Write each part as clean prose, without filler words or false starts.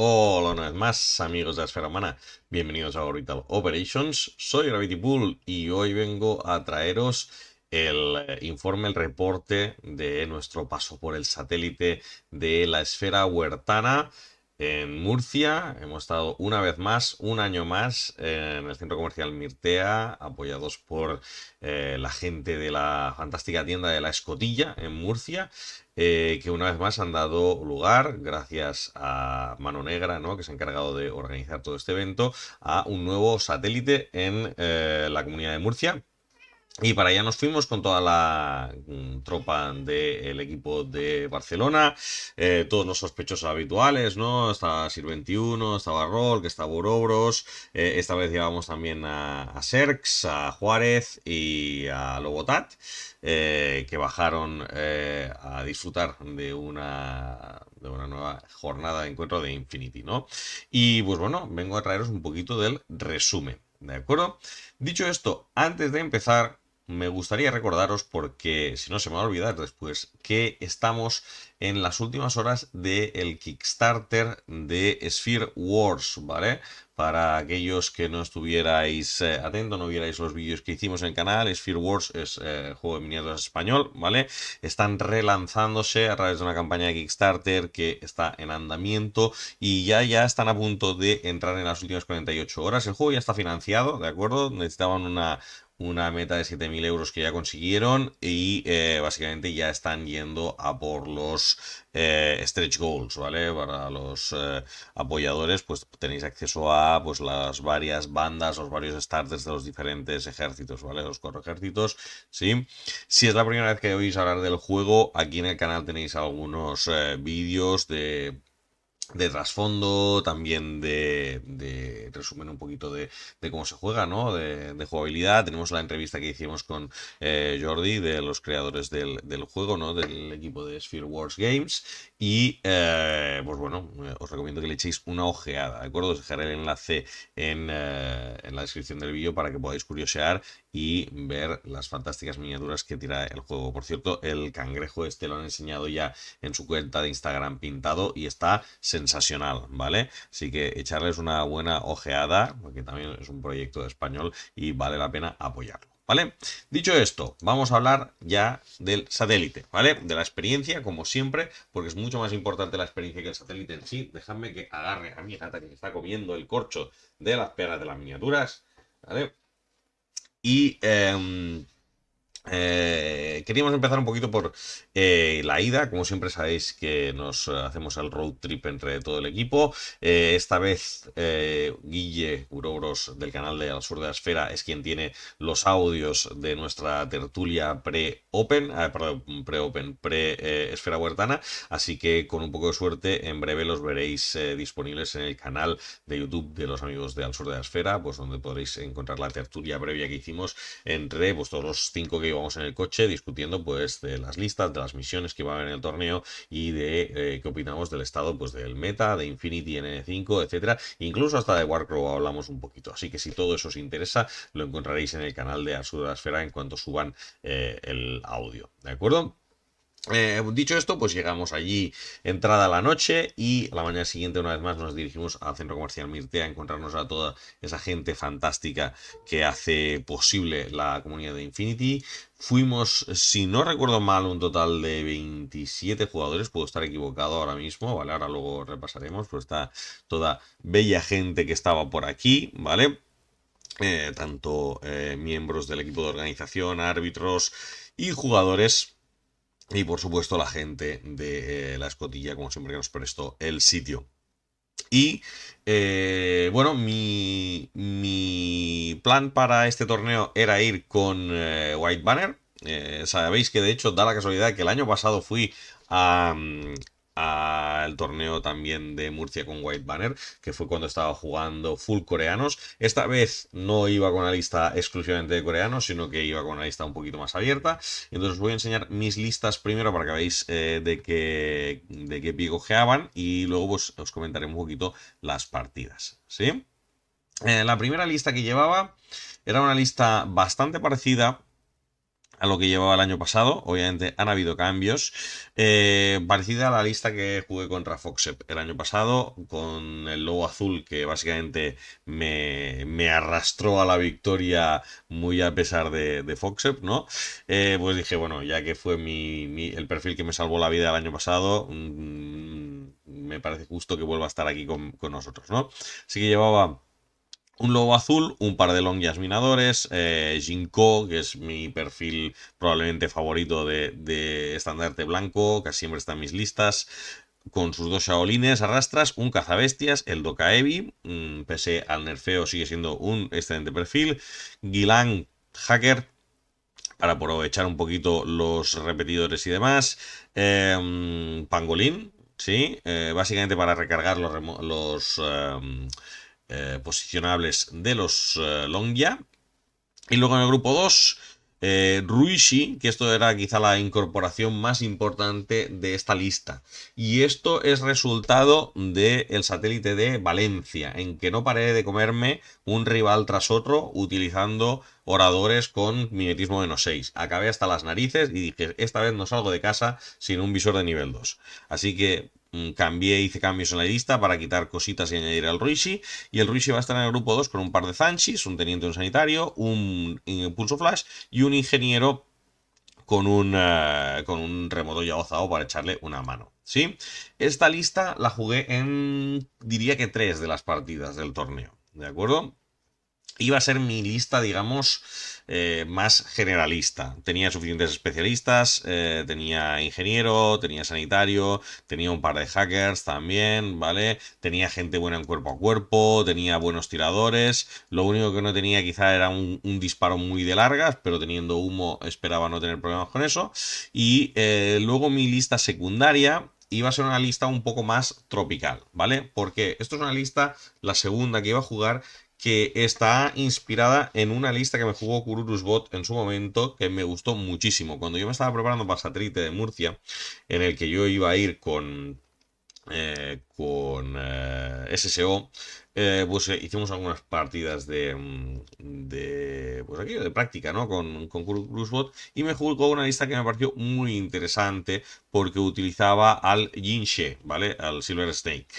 Hola una vez más, amigos de la Esfera Humana. Bienvenidos a Orbital Operations. Soy Gravity Pool y hoy vengo a traeros el informe, el reporte de nuestro paso por el satélite de la Esfera Huertana en Murcia. Hemos estado una vez más, un año más, en el centro comercial Mirtea, apoyados por la gente de la fantástica tienda de La Escotilla en Murcia, que una vez más han dado lugar, gracias a Mano Negra, ¿no?, que se ha encargado de organizar todo este evento, a un nuevo satélite en la comunidad de Murcia. Y para allá nos fuimos con toda la tropa del equipo de Barcelona, todos los sospechosos habituales, ¿no? Estaba Sir 21, estaba Roll, que estaba Ouroboros, esta vez llevamos también a Serx, a Juárez y a Lobotat, que bajaron a disfrutar de una nueva jornada de encuentro de Infinity, ¿no? Y pues bueno, vengo a traeros un poquito del resumen, ¿de acuerdo? Dicho esto, antes de empezar, me gustaría recordaros, porque si no se me va a olvidar después, que estamos en las últimas horas del Kickstarter de Sphere Wars, ¿vale? Para aquellos que no estuvierais atentos, no vierais los vídeos que hicimos en el canal, Sphere Wars es juego de miniaturas español, ¿vale? Están relanzándose a través de una campaña de Kickstarter que está en andamiento y ya están a punto de entrar en las últimas 48 horas. El juego ya está financiado, ¿de acuerdo? Necesitaban una meta de 7.000 euros que ya consiguieron y básicamente ya están yendo a por los stretch goals, ¿vale? Para los apoyadores pues tenéis acceso a pues las varias bandas, los varios starters de los diferentes ejércitos, ¿vale? Los 4 ejércitos, ¿sí? Si es la primera vez que oís hablar del juego, aquí en el canal tenéis algunos vídeos de trasfondo, también de resumen un poquito de cómo se juega, ¿no? De jugabilidad. Tenemos la entrevista que hicimos con Jordi, de los creadores del juego, ¿no? Del equipo de Sphere Wars Games. Y pues bueno, os recomiendo que le echéis una ojeada, ¿de acuerdo? Os dejaré el enlace en la descripción del vídeo para que podáis curiosear y ver las fantásticas miniaturas que tira el juego. Por cierto, el cangrejo este lo han enseñado ya en su cuenta de Instagram pintado y está sensacional, ¿vale? Así que echarles una buena ojeada, porque también es un proyecto español y vale la pena apoyarlo, ¿vale? Dicho esto, vamos a hablar ya del satélite, ¿vale? De la experiencia, como siempre, porque es mucho más importante la experiencia que el satélite en sí. Dejadme que agarre a mi gata que me está comiendo el corcho de las peras de las miniaturas, ¿vale? Y queríamos empezar un poquito por la ida. Como siempre sabéis que nos hacemos el road trip entre todo el equipo. Esta vez Guille Urobros del canal de Al Sur de la Esfera es quien tiene los audios de nuestra tertulia pre-open, perdón, pre-open, pre-esfera huertana. Así que con un poco de suerte en breve los veréis disponibles en el canal de YouTube de los amigos de Al Sur de la Esfera, pues donde podréis encontrar la tertulia previa que hicimos entre pues todos los 5 que íbamos en el coche discutiendo pues de las listas, de las misiones que va a haber en el torneo y de qué opinamos del estado pues del meta, de Infinity N5, etcétera. Incluso hasta de Warcrow hablamos un poquito. Así que si todo eso os interesa, lo encontraréis en el canal de Azul de la Esfera en cuanto suban el audio. ¿De acuerdo? Dicho esto, pues llegamos allí entrada la noche y la mañana siguiente una vez más nos dirigimos al centro comercial Mirtea a encontrarnos a toda esa gente fantástica que hace posible la comunidad de Infinity. Fuimos, si no recuerdo mal, un total de 27 jugadores, puedo estar equivocado ahora mismo, ¿vale? Ahora luego repasaremos, pues está toda bella gente que estaba por aquí, ¿vale? Tanto miembros del equipo de organización, árbitros y jugadores. Y por supuesto la gente de La Escotilla, como siempre, que nos prestó el sitio. Y bueno, mi plan para este torneo era ir con White Banner. Sabéis que de hecho da la casualidad que el año pasado fui a, al torneo también de Murcia con White Banner, que fue cuando estaba jugando full coreanos. Esta vez no iba con una lista exclusivamente de coreanos, sino que iba con una lista un poquito más abierta. Entonces os voy a enseñar mis listas primero para que veáis de qué pie cojeaban y luego pues, os comentaré un poquito las partidas, ¿sí? La primera lista que llevaba era una lista bastante parecida a lo que llevaba el año pasado. Obviamente han habido cambios. Parecida a la lista que jugué contra Foxep el año pasado, con el lobo azul que básicamente me arrastró a la victoria muy a pesar de Foxep, ¿no? Pues dije, bueno, ya que fue el perfil que me salvó la vida el año pasado, me parece justo que vuelva a estar aquí con nosotros, ¿no? Así que llevaba un lobo azul, un par de longias minadores, Jinko, que es mi perfil probablemente favorito de estandarte blanco, casi siempre está en mis listas, con sus dos Shaolines arrastras, un cazabestias, el Dokaebi, pese al nerfeo sigue siendo un excelente perfil, Gilang Hacker, para aprovechar un poquito los repetidores y demás, Pangolin, ¿sí? Básicamente para recargar los posicionables de los Longya. Y luego en el grupo 2, Ruishi, que esto era quizá la incorporación más importante de esta lista. Y esto es resultado del satélite de Valencia, en que no paré de comerme un rival tras otro utilizando oradores con mimetismo de no 6. Acabé hasta las narices y dije, esta vez no salgo de casa sin un visor de nivel 2. Así que hice cambios en la lista para quitar cositas y añadir al Ruishi. Y el Ruishi va a estar en el grupo 2 con un par de Zanshis, un teniente, un sanitario, un pulso flash y un ingeniero con un remoto Yao para echarle una mano. ¿Sí? Esta lista la jugué en, diría que 3 de las partidas del torneo. ¿De acuerdo? Iba a ser mi lista, digamos, más generalista. Tenía suficientes especialistas, tenía ingeniero, tenía sanitario, tenía un par de hackers también, ¿vale? Tenía gente buena en cuerpo a cuerpo, tenía buenos tiradores. Lo único que no tenía quizá era un disparo muy de largas, pero teniendo humo esperaba no tener problemas con eso. Y luego mi lista secundaria iba a ser una lista un poco más tropical, ¿vale? Porque esto es una lista, la segunda que iba a jugar, que está inspirada en una lista que me jugó Kururusbot en su momento, que me gustó muchísimo. Cuando yo me estaba preparando para Satélite de Murcia, en el que yo iba a ir con SSO, pues hicimos algunas partidas pues aquí, de práctica, ¿no? Con Kururusbot, y me jugó una lista que me pareció muy interesante porque utilizaba al Jinshe, ¿vale? Al Silver Snake,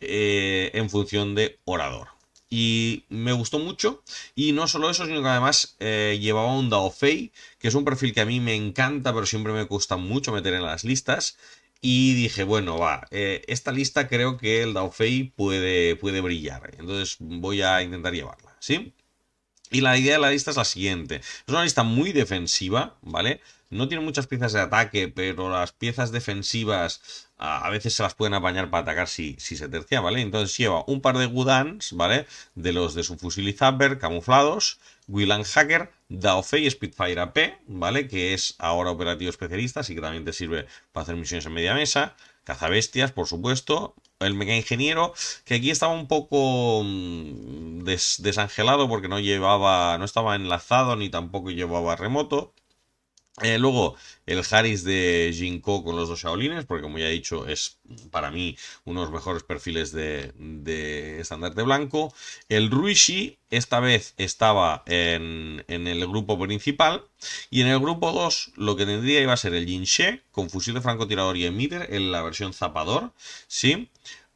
en función de orador. Y me gustó mucho. Y no solo eso, sino que además llevaba un Dao Fei, que es un perfil que a mí me encanta, pero siempre me cuesta mucho meter en las listas. Y dije, bueno, va, esta lista creo que el Dao Fei puede brillar. Entonces voy a intentar llevarla, ¿sí? Y la idea de la lista es la siguiente. Es una lista muy defensiva, ¿vale? No tiene muchas piezas de ataque, pero las piezas defensivas a veces se las pueden apañar para atacar si se tercia, ¿vale? Entonces lleva un par de Gudans, ¿vale? De los de su fusil y zapper camuflados, Willan Hacker, Daofei y Spitfire AP, ¿vale? Que es ahora operativo especialista, así que también te sirve para hacer misiones en media mesa. Cazabestias, por supuesto. El mega ingeniero, que aquí estaba un poco desangelado porque no estaba enlazado ni tampoco llevaba remoto. Luego el Haris de Jinko con los dos Shaolines, porque como ya he dicho, es para mí uno de los mejores perfiles de estandarte blanco. El Ruishi esta vez estaba en el grupo principal. Y en el grupo 2 lo que tendría iba a ser el Jinshe con fusil de francotirador y emitter en la versión zapador. ¿Sí?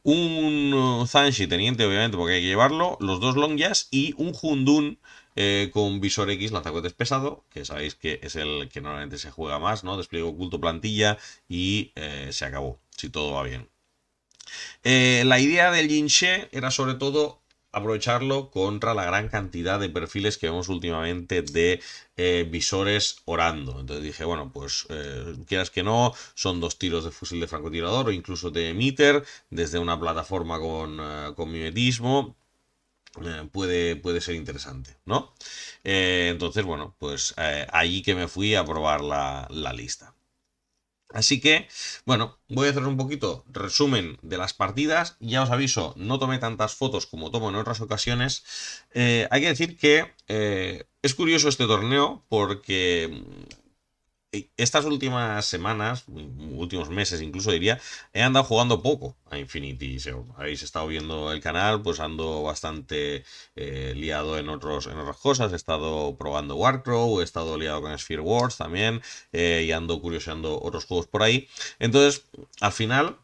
Un Zanshi teniente, obviamente, porque hay que llevarlo. Los dos Longyas y un Hundun con visor X, lanzacohetes pesado, que sabéis que es el que normalmente se juega más, ¿no? Despliegue oculto, plantilla y se acabó, si todo va bien. La idea del Jinshe era sobre todo aprovecharlo contra la gran cantidad de perfiles que vemos últimamente de visores orando. Entonces dije, bueno, pues quieras que no, son 2 tiros de fusil de francotirador o incluso de emitter desde una plataforma con mimetismo. Puede ser interesante, ¿no? Entonces, bueno, pues allí que me fui a probar la lista. Así que, bueno, voy a hacer un poquito resumen de las partidas. Ya os aviso, no tomé tantas fotos como tomo en otras ocasiones. Hay que decir que es curioso este torneo porque estas últimas semanas, últimos meses incluso diría, he andado jugando poco a Infinity. Si habéis estado viendo el canal, pues ando bastante liado en otras cosas. He estado probando Warcrow, he estado liado con Sphere Wars también, y ando curioseando otros juegos por ahí. Entonces, al final,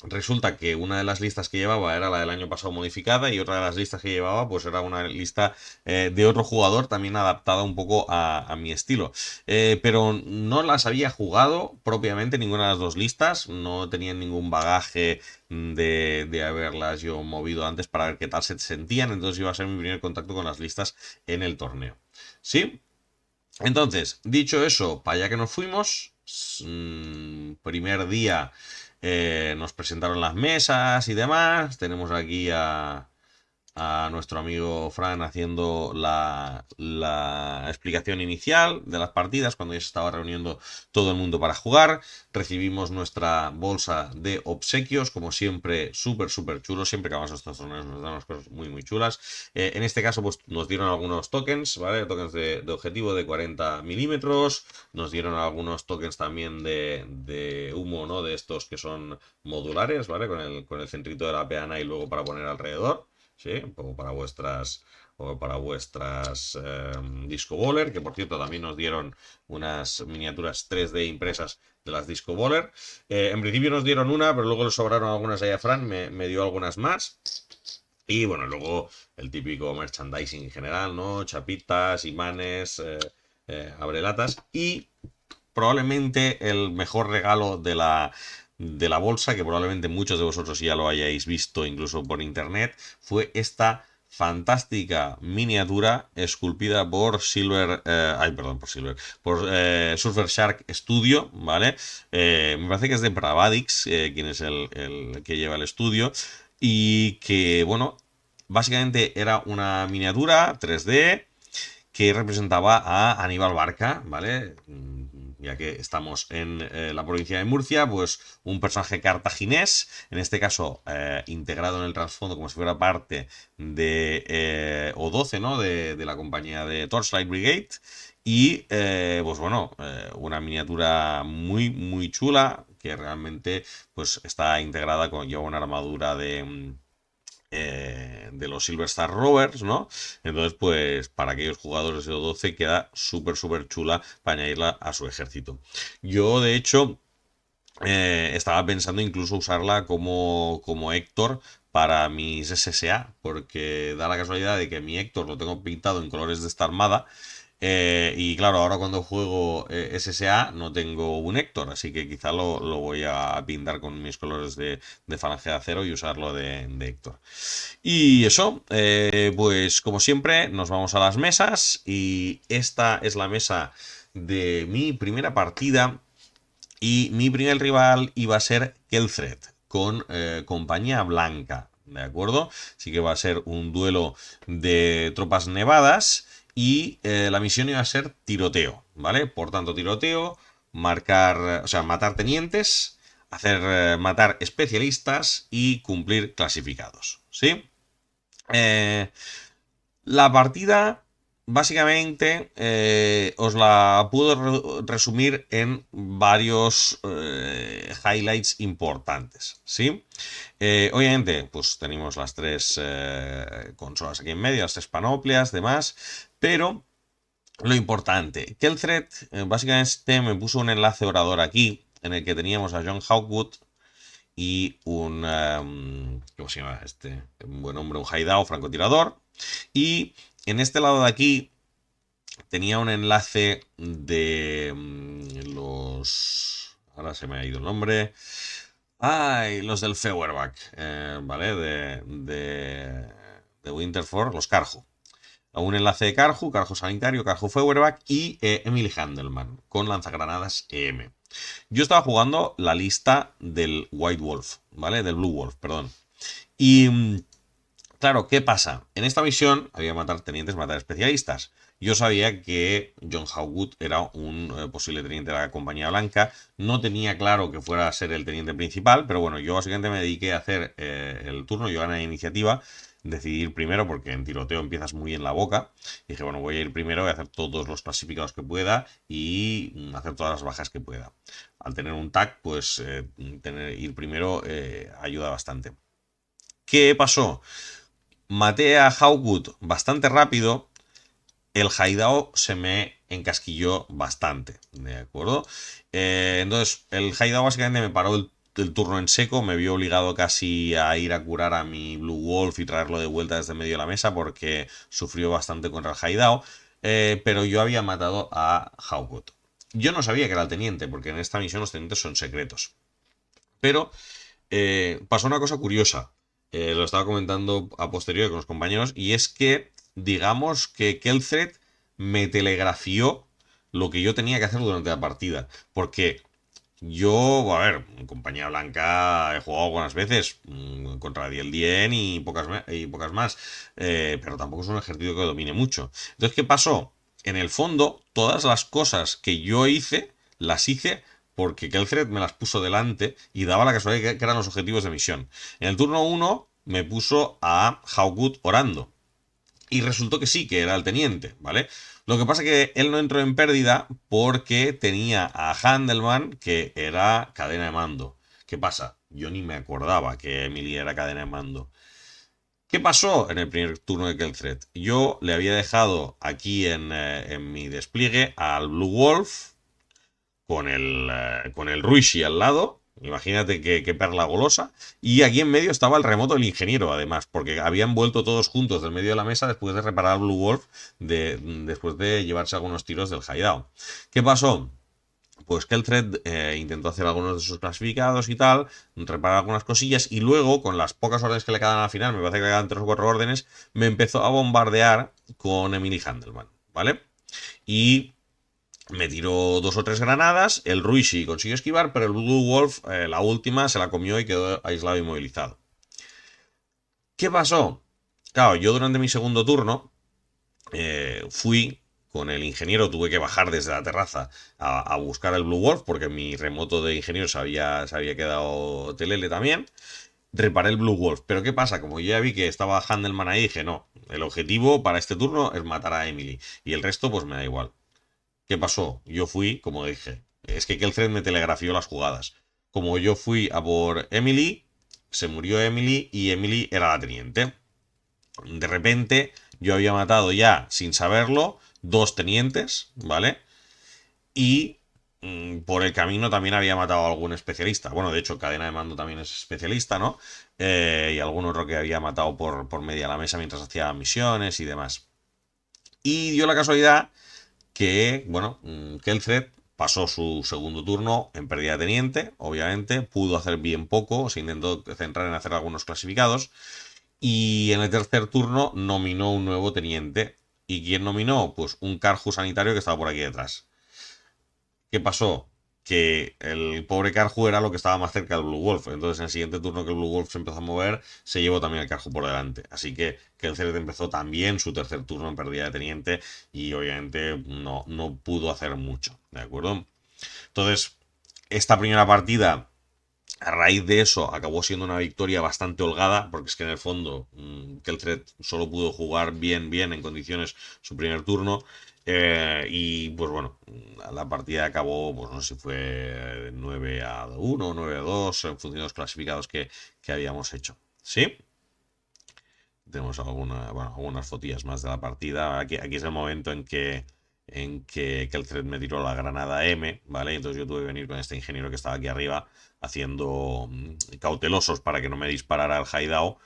resulta que una de las listas que llevaba era la del año pasado modificada y otra de las listas que llevaba pues era una lista de otro jugador también adaptada un poco a mi estilo. Pero no las había jugado propiamente ninguna de las dos listas, no tenía ningún bagaje de haberlas yo movido antes para ver qué tal se sentían, entonces iba a ser mi primer contacto con las listas en el torneo. ¿Sí? Entonces, dicho eso, para allá que nos fuimos, primer día nos presentaron las mesas y demás. Tenemos aquí a nuestro amigo Fran haciendo la explicación inicial de las partidas cuando ya se estaba reuniendo todo el mundo para jugar. Recibimos nuestra bolsa de obsequios, como siempre, súper chulo. Siempre que vamos a estos torneos nos dan unas cosas muy chulas. En este caso, pues nos dieron algunos tokens, ¿vale? Tokens de objetivo de 40 milímetros. Nos dieron algunos tokens también de humo, ¿no? De estos que son modulares, ¿vale? Con el centrito de la peana y luego para poner alrededor. ¿Sí? Un poco para vuestras Disco Baller, que por cierto también nos dieron unas miniaturas 3D impresas de las Disco Baller. En principio nos dieron una, pero luego le sobraron algunas a Fran, me dio algunas más. Y bueno, luego el típico merchandising en general, ¿no? Chapitas, imanes, abrelatas y probablemente el mejor regalo de la bolsa, que probablemente muchos de vosotros ya lo hayáis visto incluso por internet, fue esta fantástica miniatura esculpida por Surfer Shark Studio, ¿vale? Me parece que es de Bravadix, quien es el que lleva el estudio, y que, bueno, básicamente era una miniatura 3D que representaba a Aníbal Barca, ¿vale? Ya que estamos en la provincia de Murcia, pues un personaje cartaginés, en este caso integrado en el trasfondo como si fuera parte de O12, ¿no? De la compañía de Torchlight Brigade. Y pues bueno, una miniatura muy chula que realmente pues está integrada con, lleva una armadura de los Silver Star Rovers, ¿no? Entonces, pues para aquellos jugadores de O12 queda súper chula para añadirla a su ejército. Yo, de hecho, estaba pensando incluso usarla como Héctor para mis SSA, porque da la casualidad de que mi Héctor lo tengo pintado en colores de esta armada. Y claro, ahora cuando juego SSA no tengo un Héctor, así que quizá lo voy a pintar con mis colores de Falange de Acero y usarlo de Héctor. Y eso, pues como siempre, nos vamos a las mesas y esta es la mesa de mi primera partida y mi primer rival iba a ser Kelthred con compañía blanca, ¿de acuerdo? Así que va a ser un duelo de tropas nevadas y la misión iba a ser tiroteo, ¿vale? Por tanto, tiroteo, marcar, o sea, matar tenientes, hacer matar especialistas y cumplir clasificados, ¿sí? Eh, la partida, básicamente, os la puedo resumir en varios highlights importantes, ¿sí? Obviamente, pues tenemos las tres consolas aquí en medio, las tres panoplias, demás, pero lo importante, que el thread básicamente me puso un enlace orador aquí, en el que teníamos a John Hawkwood y ¿cómo se llama este? Un buen hombre, un Haidao, francotirador. Y en este lado de aquí tenía un enlace de los... Ahora se me ha ido el nombre. Ay, los del Feuerbach, ¿vale? De Winterford, los Carju. Un enlace de Carju, Carju Sanitario, Carju Feuerbach y Emily Handelman con lanzagranadas EM. Yo estaba jugando la lista del White Wolf, ¿vale? Del Blue Wolf, perdón. Y claro, ¿qué pasa? En esta misión había matar tenientes, matar especialistas. Yo sabía que John Hawkwood era un posible teniente de la Compañía Blanca. No tenía claro que fuera a ser el teniente principal, pero bueno, yo básicamente me dediqué a hacer el turno, yo gané la iniciativa. decidí ir primero porque en tiroteo empiezas muy en la boca. Y dije, bueno, voy a ir primero, voy a hacer todos los clasificados que pueda y hacer todas las bajas que pueda. Al tener un tag, pues ir primero ayuda bastante. ¿Qué pasó? Maté a Hawkwood bastante rápido. El Haidao se me encasquilló bastante, ¿de acuerdo? Entonces, el Haidao básicamente me paró el turno en seco, me vio obligado casi a ir a curar a mi Blue Wolf y traerlo de vuelta desde medio de la mesa porque sufrió bastante contra el Haidao, pero yo había matado a Hawkwood. Yo no sabía que era el teniente, porque en esta misión los tenientes son secretos. Pero pasó una cosa curiosa, lo estaba comentando a posteriori con los compañeros, y es que, digamos que Kelthred me telegrafió lo que yo tenía que hacer durante la partida. Porque yo, a ver, en compañía blanca he jugado algunas veces contra Dien y pocas más, pero tampoco es un ejército que domine mucho. Entonces, ¿qué pasó? En el fondo, todas las cosas que yo hice, las hice porque Kelthred me las puso delante y daba la casualidad que eran los objetivos de misión. En el turno 1 me puso a Hawkwood orando. Y resultó que sí, que era el teniente, ¿vale? Lo que pasa es que él no entró en pérdida porque tenía a Handelman, que era cadena de mando. ¿Qué pasa? Yo ni me acordaba que Emily era cadena de mando. ¿Qué pasó en el primer turno de Kelthred? Yo le había dejado aquí en mi despliegue al Blue Wolf con el Ruishi al lado. Imagínate qué perla golosa. Y aquí en medio estaba el remoto del ingeniero, además, porque habían vuelto todos juntos del medio de la mesa después de reparar al Blue Wolf, después de llevarse algunos tiros del Haidao. ¿Qué pasó? Pues que el thread intentó hacer algunos de sus clasificados y tal, reparar algunas cosillas, y luego, con las pocas órdenes que le quedaban al final, me parece que le quedan 3 o 4 órdenes, me empezó a bombardear con Emily Handelman, ¿vale? Y me tiró 2 o 3 granadas, el Ruishi consiguió esquivar, pero el Blue Wolf, la última, se la comió y quedó aislado y inmovilizado. ¿Qué pasó? Claro, yo durante mi segundo turno fui con el ingeniero, tuve que bajar desde la terraza a buscar el Blue Wolf, porque mi remoto de ingeniero se había quedado telele también. Reparé el Blue Wolf, pero ¿qué pasa? Como yo ya vi que estaba Handelman ahí, dije, no, el objetivo para este turno es matar a Emily, y el resto pues me da igual. ¿Qué pasó? Yo fui, como dije, es que Kelthred me telegrafió las jugadas. Como yo fui a por Emily, se murió Emily y Emily era la teniente. De repente, yo había matado ya, sin saberlo, 2 tenientes, ¿vale? Y por el camino también había matado a algún especialista. Bueno, de hecho, cadena de mando también es especialista, ¿no? Y algún otro que había matado por media la mesa mientras hacía misiones y demás. Y dio la casualidad que, bueno, Kelthred pasó su segundo turno en pérdida de teniente, obviamente, pudo hacer bien poco, se intentó centrar en hacer algunos clasificados, y en el tercer turno nominó un nuevo teniente. ¿Y quién nominó? Pues un Karju sanitario que estaba por aquí detrás. ¿Qué pasó? Que el pobre Karju era lo que estaba más cerca del Blue Wolf. Entonces, en el siguiente turno que el Blue Wolf se empezó a mover, se llevó también el Karju por delante. Así que el Ceret empezó también su tercer turno en pérdida de teniente y obviamente no pudo hacer mucho. ¿De acuerdo? Entonces, esta primera partida, a raíz de eso, acabó siendo una victoria bastante holgada, porque es que en el fondo Kelthred solo pudo jugar bien en condiciones su primer turno. Y pues bueno, la partida acabó, pues no sé si fue 9-1 o 9-2, en función de los clasificados que habíamos hecho. ¿Sí? Tenemos algunas fotillas más de la partida. Aquí es el momento en que Kelthred me tiró la granada M, ¿vale? Entonces yo tuve que venir con este ingeniero que estaba aquí arriba haciendo cautelosos para que no me disparara el Haidao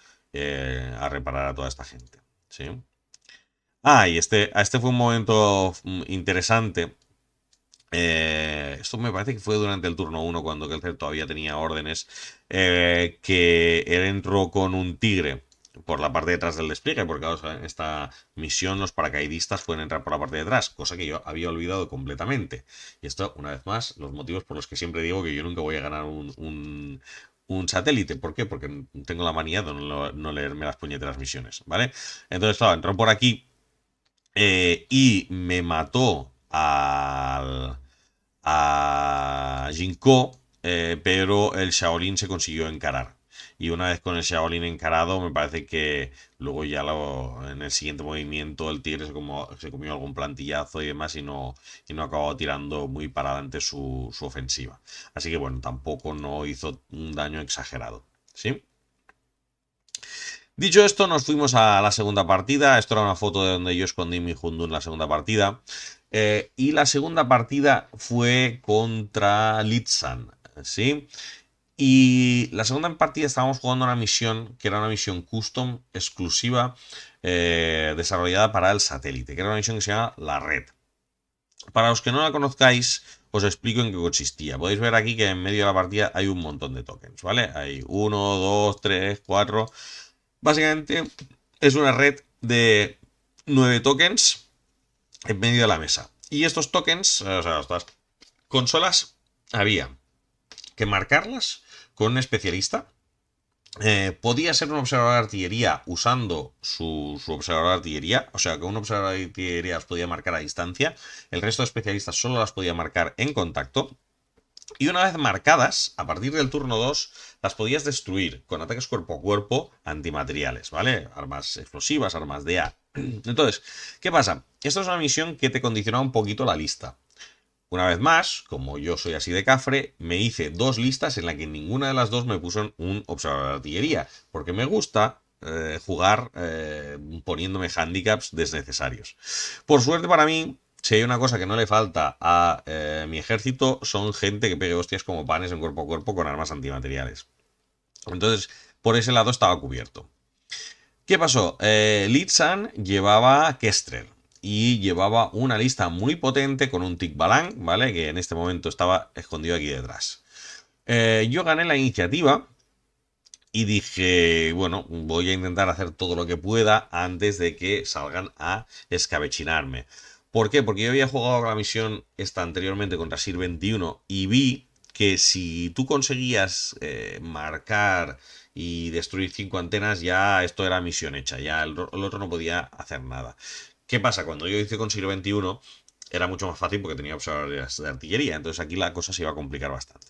a reparar a toda esta gente, ¿sí? Y este fue un momento interesante. Esto me parece que fue durante el turno 1 cuando Kelcer todavía tenía órdenes, que él entró con un tigre por la parte de atrás del despliegue, porque claro, en esta misión los paracaidistas pueden entrar por la parte de atrás, cosa que yo había olvidado completamente. Y esto, una vez más, los motivos por los que siempre digo que yo nunca voy a ganar un satélite. ¿Por qué? Porque tengo la manía de no leerme las puñeteras misiones, ¿vale? Entonces, claro, entró por aquí y me mató a Jinko, pero el Shaolin se consiguió encarar. Y una vez con el Shaolin encarado, me parece que luego ya en el siguiente movimiento el tigre se comió algún plantillazo y demás y no acabó tirando muy para adelante su ofensiva. Así que bueno, tampoco no hizo un daño exagerado. ¿Sí? Dicho esto, nos fuimos a la segunda partida. Esto era una foto de donde yo escondí mi Hundun en la segunda partida. Y la segunda partida fue contra Litzan, ¿sí? Y la segunda partida estábamos jugando una misión que era una misión custom exclusiva desarrollada para el satélite, que era una misión que se llama La Red. Para los que no la conozcáis, os explico en qué consistía. Podéis ver aquí que en medio de la partida hay un montón de tokens, ¿vale? Hay 1, 2, 3, 4. Básicamente es una red de 9 tokens en medio de la mesa. Y estos tokens, o sea, estas consolas, había que marcarlas con un especialista. Podía ser un observador de artillería usando su observador de artillería, o sea que un observador de artillería las podía marcar a distancia, el resto de especialistas solo las podía marcar en contacto. Y una vez marcadas, a partir del turno 2, las podías destruir con ataques cuerpo a cuerpo antimateriales, ¿vale? Armas explosivas, armas de A. Entonces, ¿qué pasa? Esto es una misión que te condicionaba un poquito la lista. Una vez más, como yo soy así de cafre, me hice 2 listas en las que ninguna de las 2 me puso un observador de artillería, porque me gusta jugar poniéndome handicaps desnecesarios. Por suerte para mí, si hay una cosa que no le falta a mi ejército, son gente que pegue hostias como panes en cuerpo a cuerpo con armas antimateriales. Entonces, por ese lado estaba cubierto. ¿Qué pasó? Litzan llevaba Kestrel y llevaba una lista muy potente con un Tikbalang, ¿vale? Que en este momento estaba escondido aquí detrás. Yo gané la iniciativa y dije, bueno, voy a intentar hacer todo lo que pueda antes de que salgan a escabechinarme. ¿Por qué? Porque yo había jugado la misión esta anteriormente contra Sir 21 y vi que si tú conseguías marcar y destruir 5 antenas, ya esto era misión hecha, ya el otro no podía hacer nada. ¿Qué pasa? Cuando yo hice con Sir 21 era mucho más fácil porque tenía observadores de artillería, entonces aquí la cosa se iba a complicar bastante.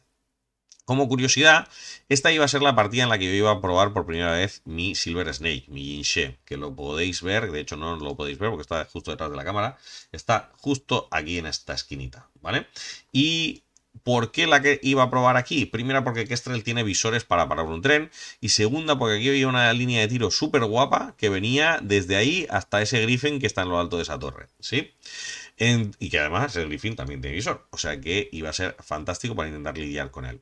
Como curiosidad, esta iba a ser la partida en la que yo iba a probar por primera vez mi Silver Snake, mi Jinche, que lo podéis ver, de hecho no lo podéis ver porque está justo detrás de la cámara, está justo aquí en esta esquinita, ¿vale? Y ¿por qué la que iba a probar aquí? Primera porque Kestrel tiene visores para parar un tren y segunda porque aquí había una línea de tiro súper guapa que venía desde ahí hasta ese Griffin que está en lo alto de esa torre, ¿sí? Y que además el Griffin también tiene visor, o sea que iba a ser fantástico para intentar lidiar con él.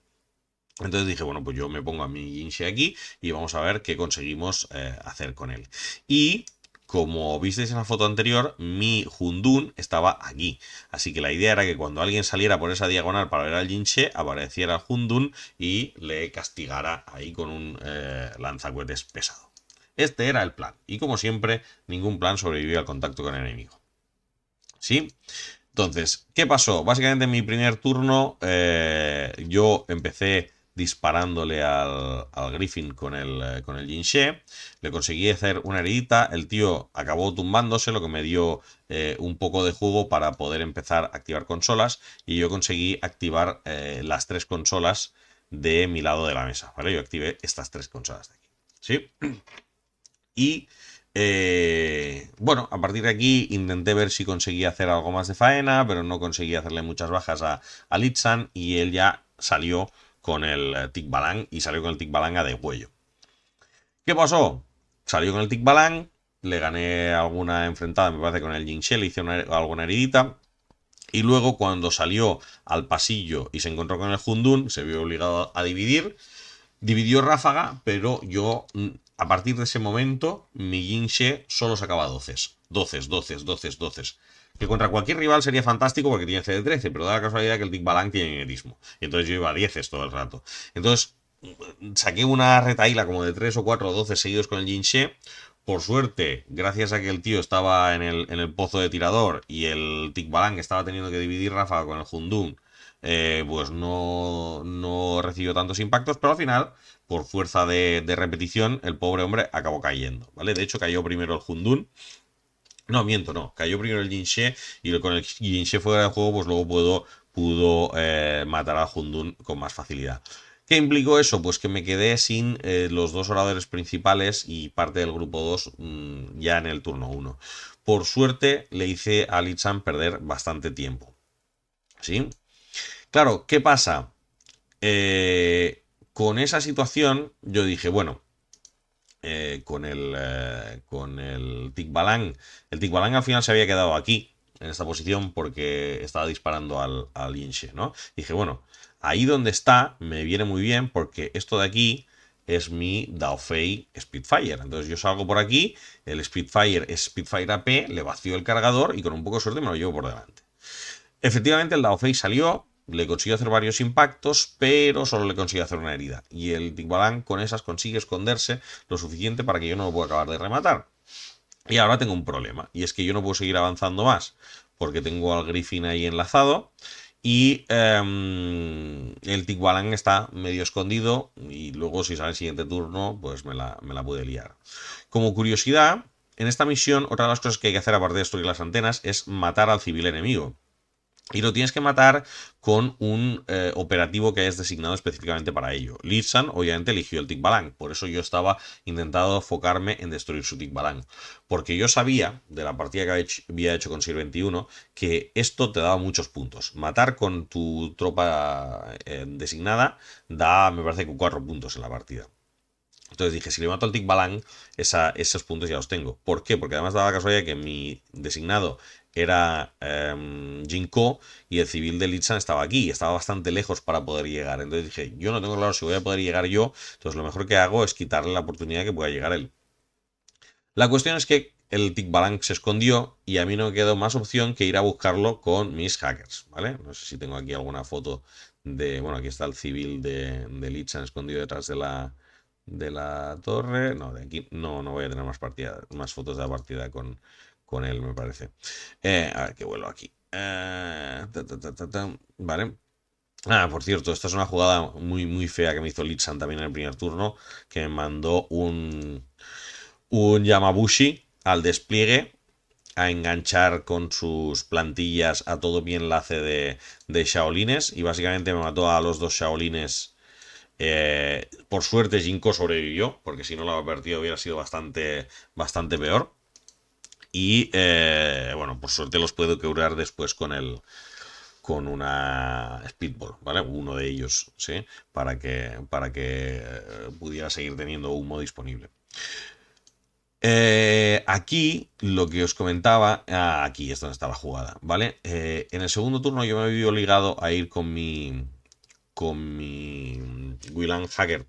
Entonces dije, bueno, pues yo me pongo a mi Jinshi aquí y vamos a ver qué conseguimos hacer con él. Y como visteis en la foto anterior, mi Hundun estaba aquí. Así que la idea era que cuando alguien saliera por esa diagonal para ver al Jinche, apareciera el Hundun y le castigara ahí con un lanzacohetes pesado. Este era el plan. Y como siempre, ningún plan sobrevivió al contacto con el enemigo. ¿Sí? Entonces, ¿qué pasó? Básicamente en mi primer turno yo empecé disparándole al Griffin con el Jinche. Le conseguí hacer una heridita. El tío acabó tumbándose, lo que me dio un poco de jugo para poder empezar a activar consolas. Y yo conseguí activar las 3 consolas de mi lado de la mesa. ¿Vale? Yo activé estas 3 consolas de aquí. ¿Sí? Y bueno, a partir de aquí intenté ver si conseguía hacer algo más de faena, pero no conseguí hacerle muchas bajas a Litzan y él ya salió con el Tikbalang y salió con el Tikbalang a degüello. ¿Qué pasó? Salió con el Tikbalang, le gané alguna enfrentada, me parece, con el Jinche, le hice alguna heridita. Y luego cuando salió al pasillo y se encontró con el Hundun, se vio obligado a dividir. Dividió ráfaga, pero yo, a partir de ese momento, mi Jinche solo sacaba 12. 12, 12, 12, 12. Que contra cualquier rival sería fantástico porque tiene CD 13, pero da la casualidad que el Tikbalang tiene mimetismo. Y entonces yo iba a 10 todo el rato. Entonces, saqué una retaíla como de 3 o 4 o 12 seguidos con el Jinche. Por suerte, gracias a que el tío estaba en el pozo de tirador y el Tikbalang estaba teniendo que dividir ráfaga con el Hundun, pues no recibió tantos impactos, pero al final, por fuerza de repetición, el pobre hombre acabó cayendo, ¿vale? De hecho, cayó primero el Hundun. No, miento, no. Cayó primero el Jinche y con el Jinche fuera de juego, pues luego pudo matar al Hundun con más facilidad. ¿Qué implicó eso? Pues que me quedé sin los dos oradores principales y parte del grupo 2 ya en el turno 1. Por suerte le hice a Lee Chan perder bastante tiempo. ¿Sí? Claro, ¿qué pasa? Con esa situación yo dije, bueno, con el Tikbalang. El Tikbalang al final se había quedado aquí, en esta posición, porque estaba disparando al Yinche, ¿no? Dije, bueno, ahí donde está me viene muy bien porque esto de aquí es mi Daofei Spitfire. Entonces yo salgo por aquí, el Spitfire es Spitfire AP, le vacío el cargador y con un poco de suerte me lo llevo por delante. Efectivamente, el Daofei salió, le consiguió hacer varios impactos, pero solo le consiguió hacer una herida. Y el Tikbalang con esas consigue esconderse lo suficiente para que yo no lo pueda acabar de rematar. Y ahora tengo un problema, y es que yo no puedo seguir avanzando más, porque tengo al Griffin ahí enlazado, y el Tikbalang está medio escondido, y luego si sale el siguiente turno, pues me la puede liar. Como curiosidad, en esta misión, otra de las cosas que hay que hacer, aparte de destruir las antenas, es matar al civil enemigo. Y lo tienes que matar con un operativo que hayas designado específicamente para ello. Lee San obviamente eligió el Tikbalang, por eso yo estaba intentando enfocarme en destruir su Tikbalang. Porque yo sabía, de la partida que había hecho con Sir 21, que esto te daba muchos puntos. Matar con tu tropa designada da, me parece que 4 puntos en la partida. Entonces dije, si le mato al Tikbalang, esos puntos ya los tengo. ¿Por qué? Porque además daba la casualidad que mi designado era Jinko y el civil de Lichan estaba aquí, estaba bastante lejos para poder llegar. Entonces dije, yo no tengo claro si voy a poder llegar yo, entonces lo mejor que hago es quitarle la oportunidad de que pueda llegar él. La cuestión es que el Tikbalang se escondió y a mí no me quedó más opción que ir a buscarlo con mis hackers, ¿vale? No sé si tengo aquí alguna foto de... Bueno, aquí está el civil de Lichan escondido detrás de la torre. No, de aquí no voy a tener más fotos de la partida con él, me parece. A ver, que vuelvo aquí. Vale. Ah, por cierto, esta es una jugada muy, muy fea que me hizo Lichan también en el primer turno, que me mandó un Yamabushi al despliegue a enganchar con sus plantillas a todo mi enlace de Shaolines y básicamente me mató a los dos Shaolines. Por suerte Jinko sobrevivió, porque si no la partida hubiera sido bastante, bastante peor. Y bueno, por suerte los puedo curar después con una Speedball, ¿vale? Uno de ellos, ¿sí? Para que pudiera seguir teniendo humo disponible. Aquí lo que os comentaba, aquí es donde está la jugada, ¿vale? En el segundo turno yo me había obligado a ir con mi Willan Hacker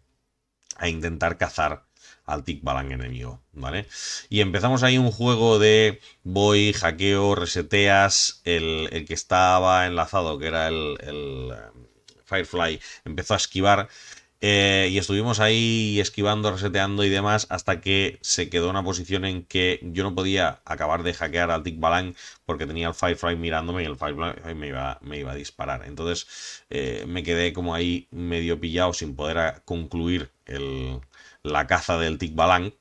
a intentar cazar al Tikbalang enemigo, ¿vale? Y empezamos ahí un juego de voy, hackeo, reseteas, el que estaba enlazado, que era el Firefly, empezó a esquivar y estuvimos ahí esquivando, reseteando y demás hasta que se quedó una posición en que yo no podía acabar de hackear al Tikbalang porque tenía el Firefly mirándome y el Firefly me iba a disparar. Entonces me quedé como ahí medio pillado sin poder concluir la caza del Tikbalang.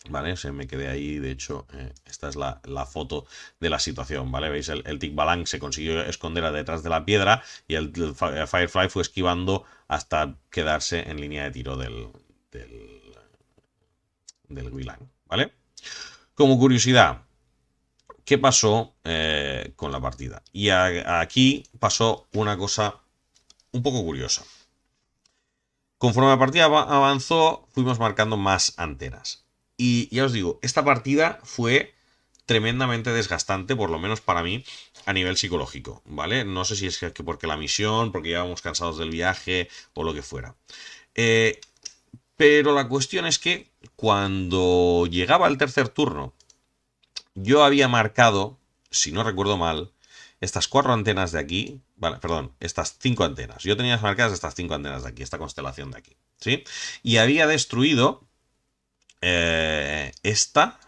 ¿Vale? Se me quedé ahí, de hecho, esta es la foto de la situación, ¿vale? ¿Veis? El Tikbalang se consiguió esconder detrás de la piedra y el Firefly fue esquivando hasta quedarse en línea de tiro del, del Willang, ¿vale? Como curiosidad, ¿qué pasó con la partida? Y aquí pasó una cosa un poco curiosa. Conforme la partida avanzó, fuimos marcando más antenas. Y ya os digo, esta partida fue tremendamente desgastante, por lo menos para mí, a nivel psicológico, ¿vale? No sé si es que porque la misión, porque íbamos cansados del viaje o lo que fuera. Eh, pero la cuestión es que cuando llegaba el tercer turno, yo había marcado, si no recuerdo mal, estas 4 antenas de aquí, vale, perdón, estas 5 antenas. Yo tenía marcadas estas 5 antenas de aquí, esta constelación de aquí, ¿sí? Y había destruido esta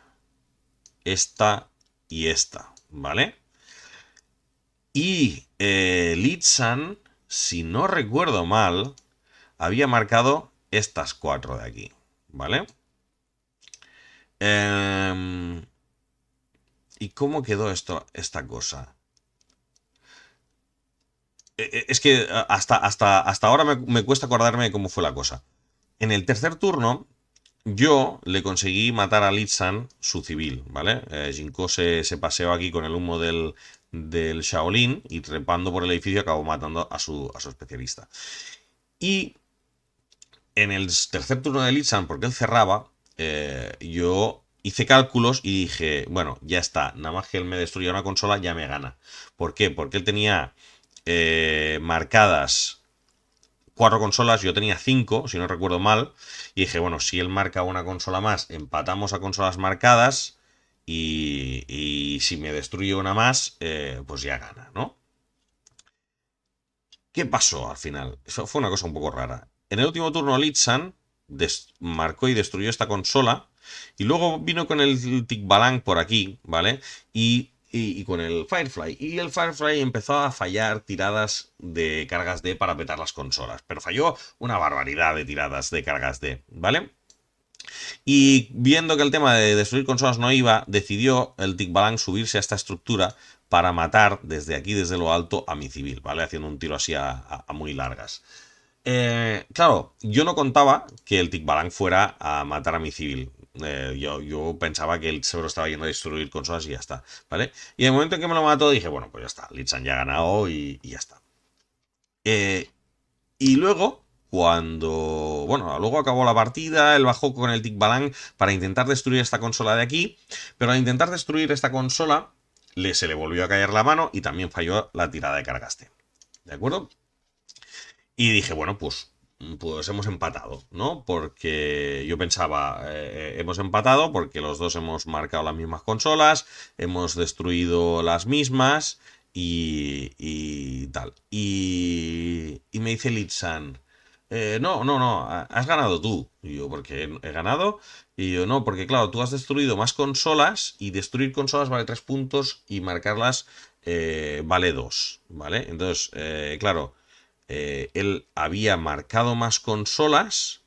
y esta, ¿vale? Y Litzan, si no recuerdo mal, había marcado estas 4 de aquí, ¿vale? ¿Y cómo quedó esta cosa? Es que hasta ahora me cuesta acordarme de cómo fue la cosa. En el tercer turno, yo le conseguí matar a Litzan su civil, ¿vale? Jinko se paseó aquí con el humo del Shaolin y trepando por el edificio acabó matando a su especialista. Y en el tercer turno de Litzan, porque él cerraba, yo hice cálculos y dije, bueno, ya está, nada más que él me destruya una consola, ya me gana. ¿Por qué? Porque él tenía marcadas cuatro consolas, yo tenía cinco, si no recuerdo mal, y dije, bueno, si él marca una consola más, empatamos a consolas marcadas, y si me destruye una más, pues ya gana, ¿no? ¿Qué pasó al final? Eso fue una cosa un poco rara. En el último turno, Litzan marcó y destruyó esta consola. Y luego vino con el Tikbalang por aquí, ¿vale? Y con el Firefly. Y el Firefly empezó a fallar tiradas de cargas D para petar las consolas. Pero falló una barbaridad de tiradas de cargas D, ¿vale? Y viendo que el tema de destruir consolas no iba, decidió el Tikbalang subirse a esta estructura para matar desde aquí, desde lo alto, a mi civil, ¿vale? Haciendo un tiro así a muy largas. Claro, yo no contaba que el Tikbalang fuera a matar a mi civil. Yo pensaba que él solo estaba yendo a destruir consolas y ya está, ¿vale? Y en el momento en que me lo mató dije, bueno, pues ya está, Litzan ya ha ganado y ya está. Eh, y luego, bueno, luego acabó la partida, él bajó con el Tikbalang para intentar destruir esta consola de aquí, pero al intentar destruir esta consola, se le volvió a caer la mano y también falló la tirada de cargaste. ¿De acuerdo? Y dije, bueno, pues hemos empatado, ¿no? Porque yo pensaba, hemos empatado porque los dos hemos marcado las mismas consolas, hemos destruido las mismas y tal. Y me dice Litzan, no, no, no, has ganado tú. Y yo, porque he ganado. Y yo, no, porque claro, tú has destruido más consolas y destruir consolas vale 3 puntos y marcarlas vale 2, ¿vale? Entonces, claro, él había marcado más consolas,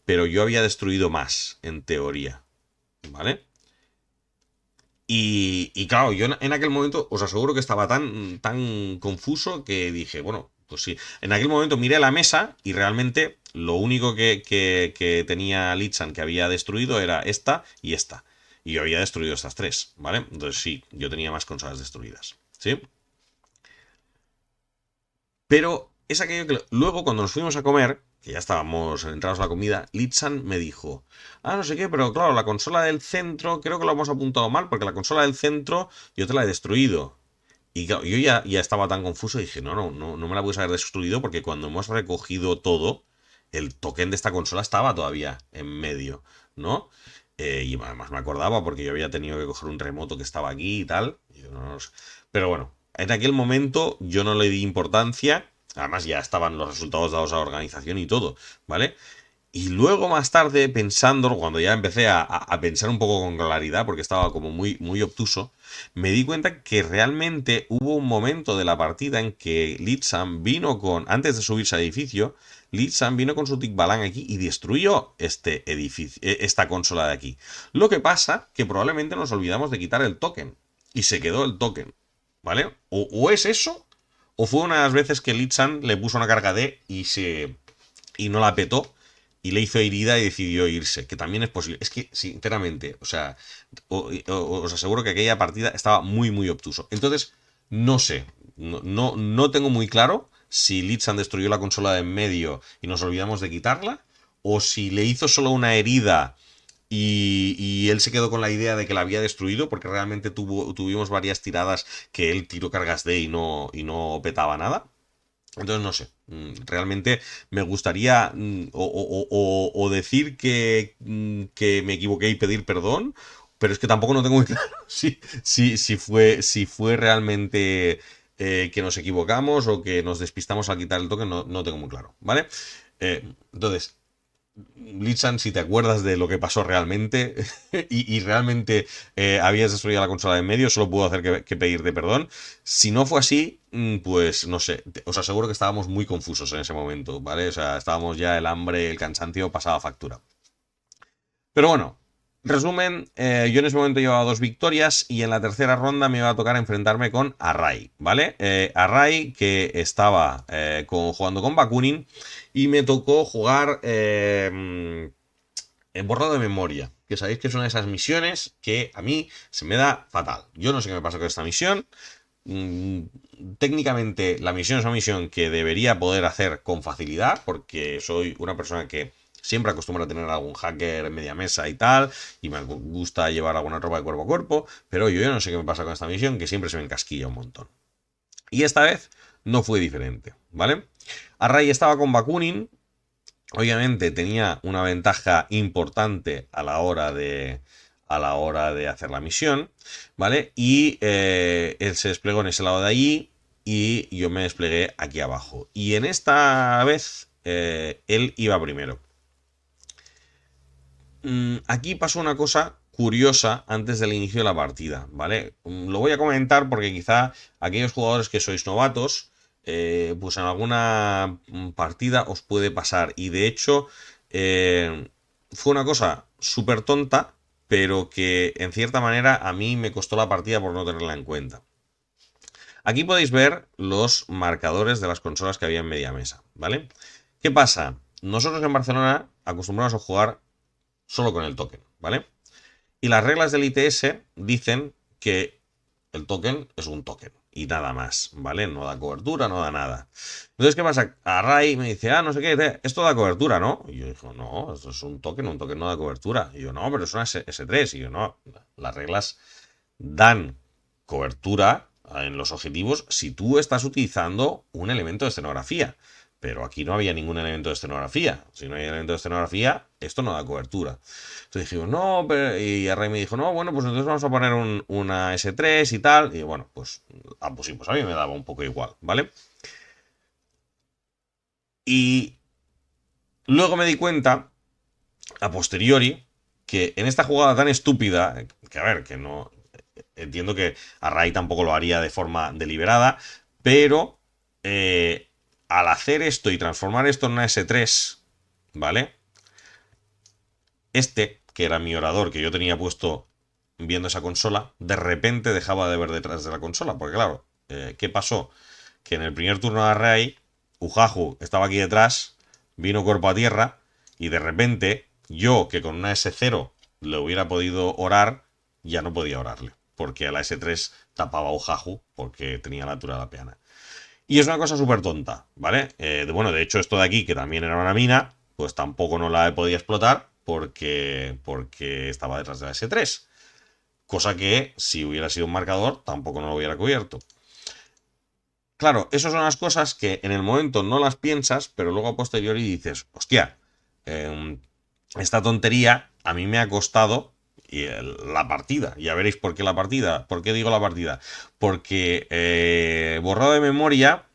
pero yo había destruido más, en teoría, ¿vale? Y claro, yo en aquel momento os aseguro que estaba tan confuso que dije, bueno, pues sí. En aquel momento miré la mesa y realmente lo único que tenía Litzan que había destruido era esta y esta. Y yo había destruido estas tres, ¿vale? Entonces sí, yo tenía más consolas destruidas, ¿sí? Pero es aquello que luego cuando nos fuimos a comer, que ya estábamos entrados a la comida, Litzan me dijo, no sé qué, pero claro, la consola del centro creo que lo hemos apuntado mal, porque la consola del centro yo te la he destruido. Y claro, yo ya estaba tan confuso y dije, no me la puedes haber destruido porque cuando hemos recogido todo, el token de esta consola estaba todavía en medio, ¿no? Y además me acordaba porque yo había tenido que coger un remoto que estaba aquí y tal. Pero bueno, en aquel momento yo no le di importancia. Además ya estaban los resultados dados a la organización y todo, ¿vale? Y luego más tarde, pensando, cuando ya empecé a pensar un poco con claridad, porque estaba como muy obtuso, me di cuenta que realmente hubo un momento de la partida en que Litzan vino antes de subirse al edificio, Litzan vino con su Tikbalang aquí y destruyó este edificio, esta consola de aquí. Lo que pasa que probablemente nos olvidamos de quitar el token y se quedó el token, ¿vale? O es eso, o fue una de las veces que Litzan le puso una carga D y no la petó y le hizo herida y decidió irse, que también es posible. Es que, sinceramente, o sea, os aseguro que aquella partida estaba muy obtuso. Entonces, no sé, no tengo muy claro si Litzan destruyó la consola de en medio y nos olvidamos de quitarla, o si le hizo solo una herida y él se quedó con la idea de que la había destruido, porque realmente tuvimos varias tiradas que él tiró cargas de y no petaba nada. Entonces no sé, realmente me gustaría o decir que me equivoqué y pedir perdón, pero es que tampoco no tengo muy claro si fue realmente que nos equivocamos o que nos despistamos al quitar el toque, no tengo muy claro, ¿vale? Entonces, Litzan, si te acuerdas de lo que pasó realmente y realmente habías destruido la consola de en medio, solo puedo hacer que pedirte perdón. Si no fue así, pues no sé, os aseguro que estábamos muy confusos en ese momento, ¿vale? O sea, estábamos ya el hambre, el cansancio pasaba factura. Pero bueno, Resumen, yo en ese momento llevaba 2 victorias y en la tercera ronda me iba a tocar enfrentarme con Array, ¿vale? Array que estaba jugando con Bakunin y me tocó jugar en borrado de memoria, que sabéis que es una de esas misiones que a mí se me da fatal. Yo no sé qué me pasa con esta misión. Mm, Técnicamente la misión es una misión que debería poder hacer con facilidad porque soy una persona que siempre acostumbra a tener algún hacker en media mesa y tal, y me gusta llevar alguna tropa de cuerpo a cuerpo, pero yo no sé qué me pasa con esta misión, que siempre se me encasquilla un montón. Y esta vez no fue diferente, ¿vale? Array estaba con Bakunin, obviamente tenía una ventaja importante a la hora de hacer la misión, ¿vale? Y él se desplegó en ese lado de allí y yo me desplegué aquí abajo. Y en esta vez él iba primero. Aquí pasó una cosa curiosa antes del inicio de la partida, ¿vale? Lo voy a comentar porque quizá aquellos jugadores que sois novatos, pues en alguna partida os puede pasar. Y de hecho, fue una cosa súper tonta, pero que en cierta manera a mí me costó la partida por no tenerla en cuenta. Aquí podéis ver los marcadores de las consolas que había en media mesa, ¿vale? ¿Qué pasa? Nosotros en Barcelona acostumbramos a jugar solo con el token, ¿vale? Y las reglas del ITS dicen que el token es un token y nada más, ¿vale? No da cobertura, no da nada. Entonces, ¿qué pasa? Array me dice, no sé qué, esto da cobertura, ¿no? Y yo digo, no, esto es un token no da cobertura. Y yo, no, pero es una S3. Y yo, no, las reglas dan cobertura en los objetivos si tú estás utilizando un elemento de escenografía. Pero aquí no había ningún elemento de escenografía. Si no hay elemento de escenografía, esto no da cobertura. Entonces dijimos, no, pero... y Array me dijo, no, bueno, pues entonces vamos a poner una S3 y tal. Y bueno, pues pusimos, a mí me daba un poco igual, ¿vale? Y luego me di cuenta, a posteriori, que en esta jugada tan estúpida, que a ver, que no... Entiendo que Array tampoco lo haría de forma deliberada, pero al hacer esto y transformar esto en una S3, ¿vale? Que era mi orador que yo tenía puesto viendo esa consola, de repente dejaba de ver detrás de la consola. Porque claro, ¿qué pasó? Que en el primer turno de Array, Ujahu estaba aquí detrás, vino cuerpo a tierra, y de repente, yo que con una S0 le hubiera podido orar, ya no podía orarle. Porque a la S3 tapaba a Ujahu porque tenía la altura de la peana. Y es una cosa súper tonta, ¿vale? Bueno, de hecho, esto de aquí, que también era una mina, pues tampoco no la podía explotar porque estaba detrás de la S3. Cosa que, si hubiera sido un marcador, tampoco no lo hubiera cubierto. Claro, esas son las cosas que en el momento no las piensas, pero luego a posteriori dices, hostia, esta tontería a mí me ha costado la partida. Ya veréis por qué la partida. ¿Por qué digo la partida? Porque borrado de memoria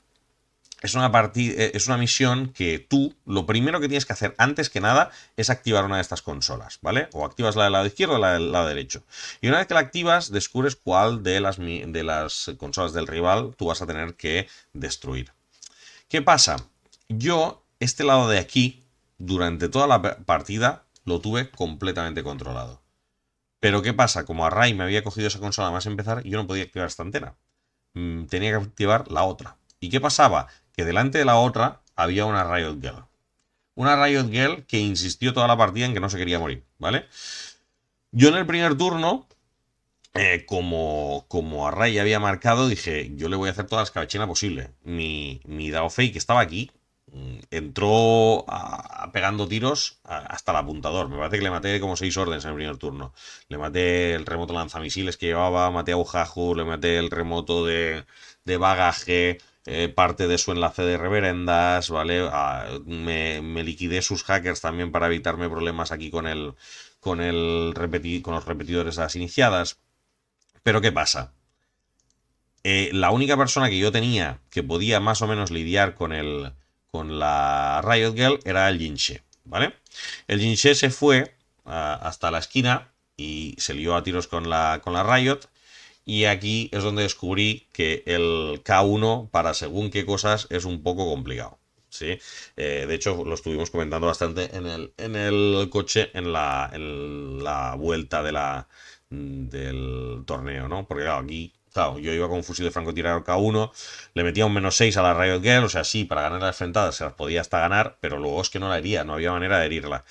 es una misión que tú, lo primero que tienes que hacer antes que nada es activar una de estas consolas, ¿vale? O activas la del lado izquierdo o la del lado derecho. Y una vez que la activas, descubres cuál de las consolas del rival tú vas a tener que destruir. ¿Qué pasa? Yo, este lado de aquí, durante toda la partida, lo tuve completamente controlado. Pero ¿qué pasa? Como Array me había cogido esa consola más empezar, yo no podía activar esta antena. Tenía que activar la otra. ¿Y qué pasaba? Que delante de la otra había una Riot Girl. Una Riot Girl que insistió toda la partida en que no se quería morir, ¿vale? Yo en el primer turno, como Array ya había marcado, dije, yo le voy a hacer toda la escabechina posible. Mi Dao Fei, que estaba aquí, entró pegando tiros hasta el apuntador. Me parece que le maté como 6 órdenes en el primer turno. Le maté el remoto lanzamisiles que llevaba, maté a Ujahu, le maté el remoto de bagaje, parte de su enlace de reverendas, ¿vale? Me liquidé sus hackers también para evitarme problemas aquí con los repetidores de las iniciadas. Pero ¿qué pasa? La única persona que yo tenía que podía más o menos lidiar con la Riot Girl era el Jinche, ¿vale? El Jinche se fue hasta la esquina y se lió a tiros con la Riot. Y aquí es donde descubrí que el K1 para según qué cosas es un poco complicado. ¿sí? De hecho, lo estuvimos comentando bastante en el coche, en la vuelta del torneo, ¿no? Porque claro, aquí, claro, yo iba con un fusil de francotirador K1, le metía un -6 a la Riot Girl, o sea, sí, para ganar las enfrentadas se las podía hasta ganar, pero luego es que no la hería, no había manera de herirla.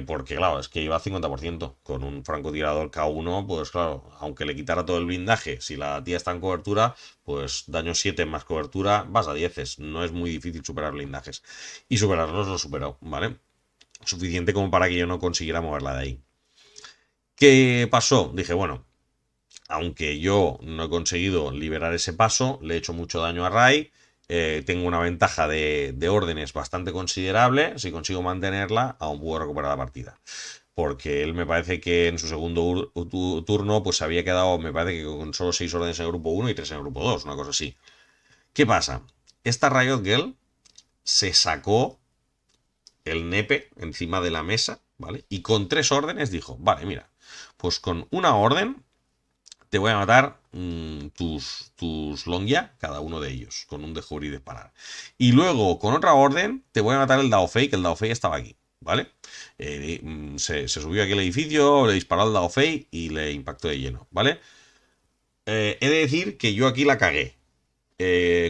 Porque claro, es que iba a 50%. Con un francotirador K1, pues claro, aunque le quitara todo el blindaje, si la tía está en cobertura, pues daño 7 más cobertura, vas a 10. No es muy difícil superar blindajes. Y superarlos lo superó, ¿vale? Suficiente como para que yo no consiguiera moverla de ahí. ¿Qué pasó? Dije, bueno, aunque yo no he conseguido liberar ese paso, le he hecho mucho daño a Rai. Tengo una ventaja de órdenes bastante considerable. Si consigo mantenerla, aún puedo recuperar la partida. Porque él me parece que en su segundo turno pues se había quedado, me parece que con solo 6 órdenes en el grupo 1 y 3 en el grupo 2, una cosa así. ¿Qué pasa? Esta Riot Girl se sacó el nepe encima de la mesa, ¿vale? Y con 3 órdenes dijo, vale, mira, pues con una orden te voy a matar tus Longia, cada uno de ellos, con un descubrir y disparar. Y luego, con otra orden, te voy a matar el Dao Fei, que el Dao Fei estaba aquí, ¿vale? Se subió aquí al edificio, le disparó al Dao Fei y le impactó de lleno, ¿vale? He de decir que yo aquí la cagué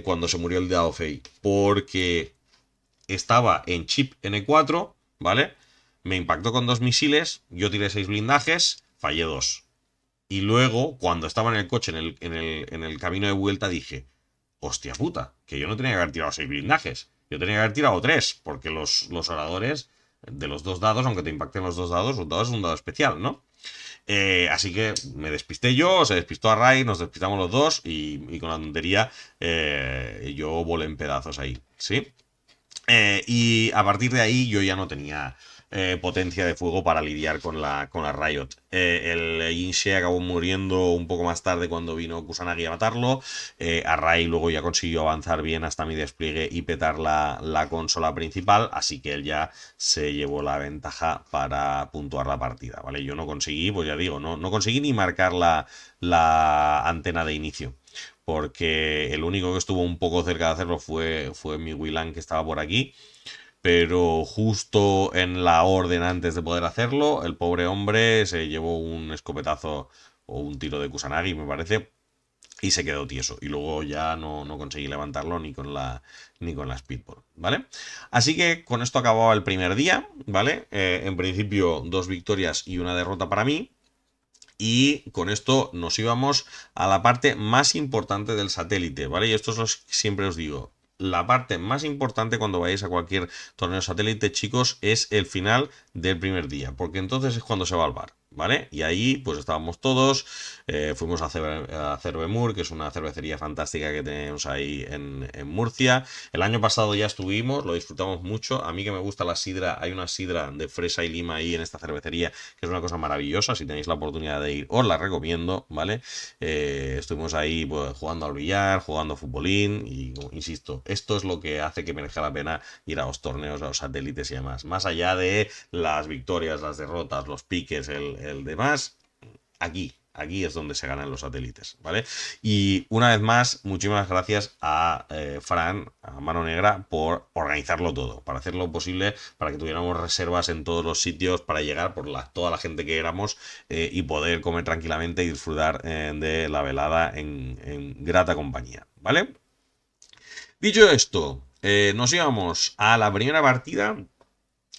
cuando se murió el Dao Fei, porque estaba en chip N4, ¿vale? Me impactó con 2 misiles, yo tiré 6 blindajes, fallé 2. Y luego, cuando estaba en el coche, en el camino de vuelta, dije, hostia puta, que yo no tenía que haber tirado 6 blindajes. Yo tenía que haber tirado 3, porque los oradores de los 2 dados, aunque te impacten los 2 dados, un dado es un dado especial, ¿no? Así que me despisté yo, se despistó a Ray, nos despistamos los dos y con la tontería yo volé en pedazos ahí, ¿sí? Y a partir de ahí yo ya no tenía potencia de fuego para lidiar con la Riot. El Inshe acabó muriendo un poco más tarde cuando vino Kusanagi a matarlo. Array luego ya consiguió avanzar bien hasta mi despliegue y petar la consola principal, así que él ya se llevó la ventaja para puntuar la partida, ¿vale? Yo no conseguí, pues ya digo, no conseguí ni marcar la antena de inicio, porque el único que estuvo un poco cerca de hacerlo fue mi Willan, que estaba por aquí, pero justo en la orden antes de poder hacerlo, el pobre hombre se llevó un escopetazo o un tiro de Kusanagi, me parece, y se quedó tieso. Y luego ya no conseguí levantarlo ni con la Speedball, ¿vale? Así que con esto acababa el primer día, ¿vale? En principio 2 victorias y una derrota para mí. Y con esto nos íbamos a la parte más importante del satélite, ¿vale? Y esto es lo que siempre os digo. La parte más importante cuando vayáis a cualquier torneo satélite, chicos, es el final del primer día, porque entonces es cuando se va al bar, ¿vale? Y ahí pues estábamos todos, fuimos a Cervemur, que es una cervecería fantástica que tenemos ahí en Murcia. El año pasado ya estuvimos, lo disfrutamos mucho. A mí que me gusta la sidra, hay una sidra de fresa y lima ahí en esta cervecería, que es una cosa maravillosa. Si tenéis la oportunidad de ir, os la recomiendo, ¿vale? Estuvimos ahí pues, jugando al billar, jugando a futbolín y, insisto, esto es lo que hace que merezca la pena ir a los torneos, a los satélites y demás. Más allá de las victorias, las derrotas, los piques, el demás, aquí es donde se ganan los satélites, ¿vale? Y una vez más, muchísimas gracias a Fran, a Mano Negra, por organizarlo todo, para hacer lo posible para que tuviéramos reservas en todos los sitios, para llegar por toda la gente que éramos y poder comer tranquilamente y disfrutar de la velada en grata compañía, ¿vale? Dicho esto, nos íbamos a la primera partida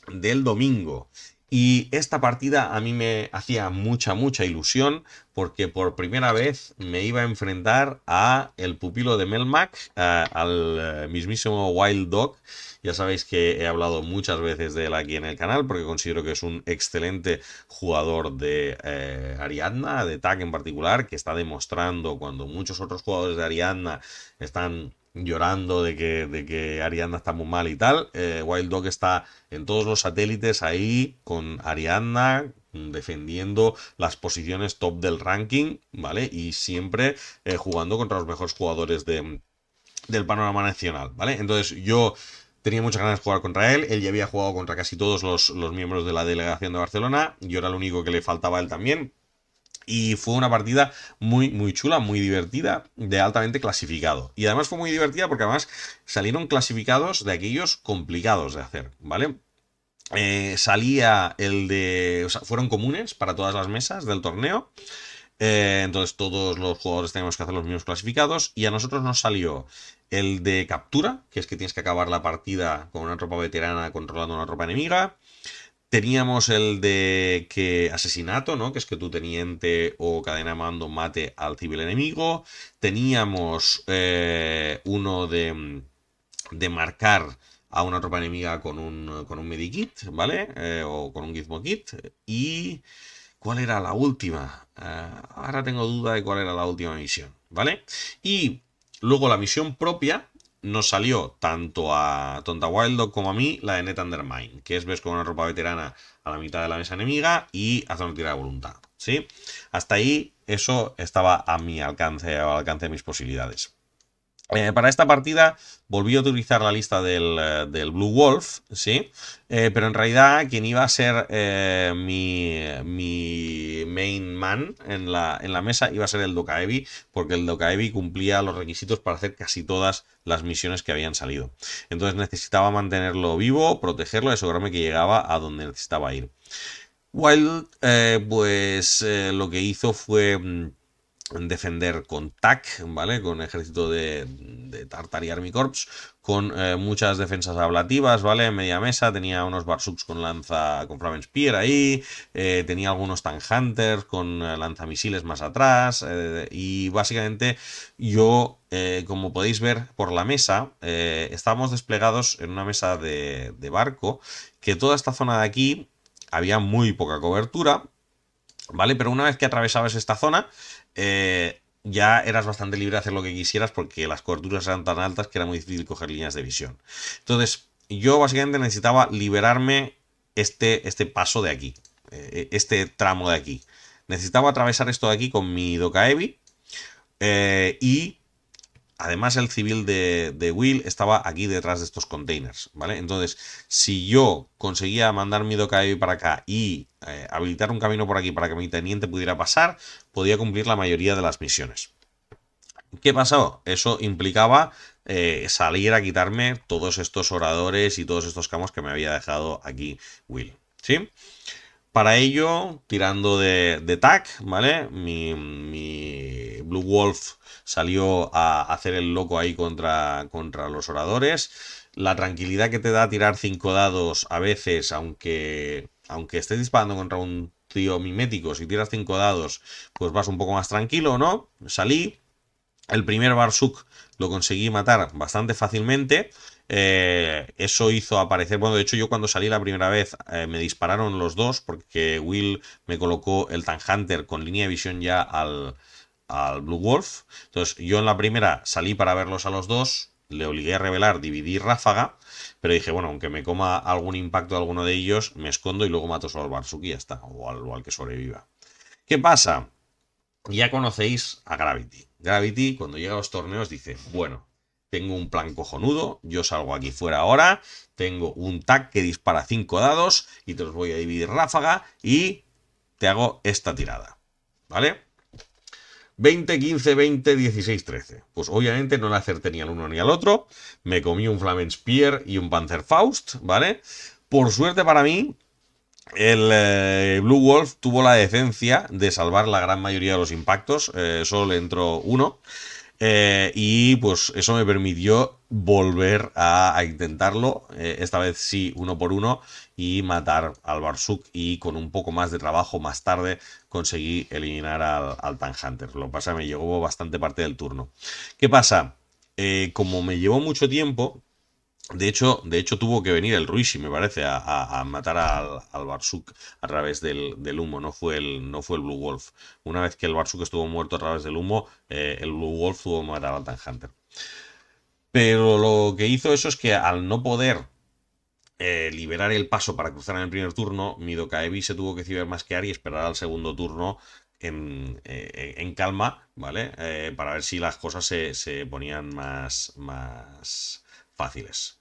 del domingo. Y esta partida a mí me hacía mucha ilusión porque por primera vez me iba a enfrentar a el pupilo de Melmac, al mismísimo Wild Dog. Ya sabéis que he hablado muchas veces de él aquí en el canal porque considero que es un excelente jugador de Ariadna, de TAC en particular, que está demostrando cuando muchos otros jugadores de Ariadna están llorando de que Ariadna está muy mal y tal. Wild Dog está en todos los satélites ahí con Ariadna defendiendo las posiciones top del ranking, ¿vale? Y siempre jugando contra los mejores jugadores del panorama nacional, ¿vale? Entonces yo tenía muchas ganas de jugar contra él ya había jugado contra casi todos los miembros de la delegación de Barcelona, yo era el único que le faltaba a él también. Y fue una partida muy, muy chula, muy divertida, de altamente clasificado. Y además fue muy divertida porque además salieron clasificados de aquellos complicados de hacer, ¿vale? Salía el de... O sea, fueron comunes para todas las mesas del torneo. Entonces todos los jugadores teníamos que hacer los mismos clasificados. Y a nosotros nos salió el de captura, que es que tienes que acabar la partida con una tropa veterana controlando una tropa enemiga. Teníamos el de que asesinato, ¿no? Que es que tu teniente o cadena de mando mate al civil enemigo. Teníamos uno de marcar a una tropa enemiga con un medikit, ¿vale? O con un gizmo kit. Y ¿cuál era la última? Ahora tengo duda de cuál era la última misión, ¿vale? Y luego la misión propia nos salió tanto a Tonta Wild Dog como a mí la de Net Undermine, que es ves con una ropa veterana a la mitad de la mesa enemiga y hacer una tirada de voluntad, ¿sí? Hasta ahí eso estaba a mi alcance, al alcance de mis posibilidades. Para esta partida volví a utilizar la lista del Blue Wolf, ¿sí? Pero en realidad quien iba a ser mi main man en la mesa iba a ser el Dokaebi, porque el Dokaebi cumplía los requisitos para hacer casi todas las misiones que habían salido. Entonces necesitaba mantenerlo vivo, protegerlo y asegurarme que llegaba a donde necesitaba ir. Wild, lo que hizo fue defender con TAC, ¿vale? Con ejército de Tartary Army Corps, con muchas defensas ablativas, ¿vale? En media mesa tenía unos Barsuks con lanza, con Flamen Spear ahí, tenía algunos Tank Hunters con lanzamisiles más atrás, y básicamente yo, como podéis ver por la mesa, estábamos desplegados en una mesa de barco, que toda esta zona de aquí había muy poca cobertura, ¿vale? Pero una vez que atravesabas esta zona, ya eras bastante libre de hacer lo que quisieras porque las coberturas eran tan altas que era muy difícil coger líneas de visión. Entonces, yo básicamente necesitaba liberarme este paso de aquí, este tramo de aquí. Necesitaba atravesar esto de aquí con mi Dokaebi, y además el civil de Will estaba aquí detrás de estos containers, ¿vale? Entonces, si yo conseguía mandar mi Dokaebi para acá y habilitar un camino por aquí para que mi teniente pudiera pasar, podía cumplir la mayoría de las misiones. ¿Qué pasó? Eso implicaba salir a quitarme todos estos oradores y todos estos camos que me había dejado aquí Will, ¿sí? Para ello, tirando de TAC, ¿vale? Mi Blue Wolf salió a hacer el loco ahí contra los oradores. La tranquilidad que te da tirar 5 dados a veces, aunque estés disparando contra un tío mimético, si tiras 5 dados, pues vas un poco más tranquilo, ¿no? Salí. El primer Barsuk lo conseguí matar bastante fácilmente. Eso hizo aparecer. Bueno, de hecho, yo cuando salí la primera vez me dispararon los dos porque Will me colocó el Tank Hunter con línea de visión ya al Blue Wolf. Entonces, yo en la primera salí para verlos a los dos. Le obligué a revelar, dividí ráfaga. Pero dije, bueno, aunque me coma algún impacto de alguno de ellos, me escondo y luego mato solo al Barsuk y ya está. O al que sobreviva. ¿Qué pasa? Ya conocéis a Gravity. Gravity, cuando llega a los torneos, dice: bueno, tengo un plan cojonudo, yo salgo aquí fuera ahora, tengo un tag que dispara 5 dados y te los voy a dividir ráfaga y te hago esta tirada. ¿Vale? 20, 15, 20, 16, 13. Pues obviamente no le acerté ni al uno ni al otro. Me comí un Flamen Spear y un Panzerfaust, ¿vale? Por suerte para mí, el Blue Wolf tuvo la decencia de salvar la gran mayoría de los impactos, solo le entró uno, y pues eso me permitió volver a intentarlo, esta vez sí, uno por uno, y matar al Barsuk, y con un poco más de trabajo más tarde conseguí eliminar al Tank Hunter. Lo que pasa es que me llegó bastante parte del turno. ¿Qué pasa? Como me llevó mucho tiempo, de hecho, tuvo que venir el Ruishi, me parece, a matar al Barsuk a través del humo, no fue el Blue Wolf. Una vez que el Barsuk estuvo muerto a través del humo, el Blue Wolf tuvo que matar al Tank Hunter. Pero lo que hizo eso es que al no poder liberar el paso para cruzar en el primer turno, mi Dokaebi se tuvo que cibermasquear y esperar al segundo turno en calma, ¿vale? Para ver si las cosas se ponían más fáciles.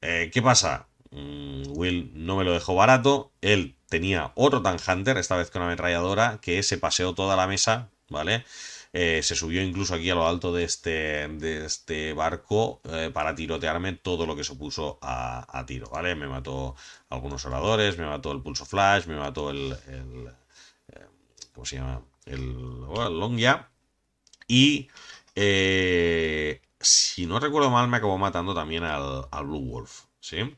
¿Qué pasa? Will no me lo dejó barato. Él tenía otro Tank esta vez con ametralladora, que se paseó toda la mesa, ¿vale? Se subió incluso aquí a lo alto de este barco para tirotearme todo lo que se puso a tiro, ¿vale? Me mató algunos oradores, me mató el pulso flash, me mató ¿cómo se llama? El Longya. Y si no recuerdo mal, me acabó matando también al Blue Wolf, ¿sí?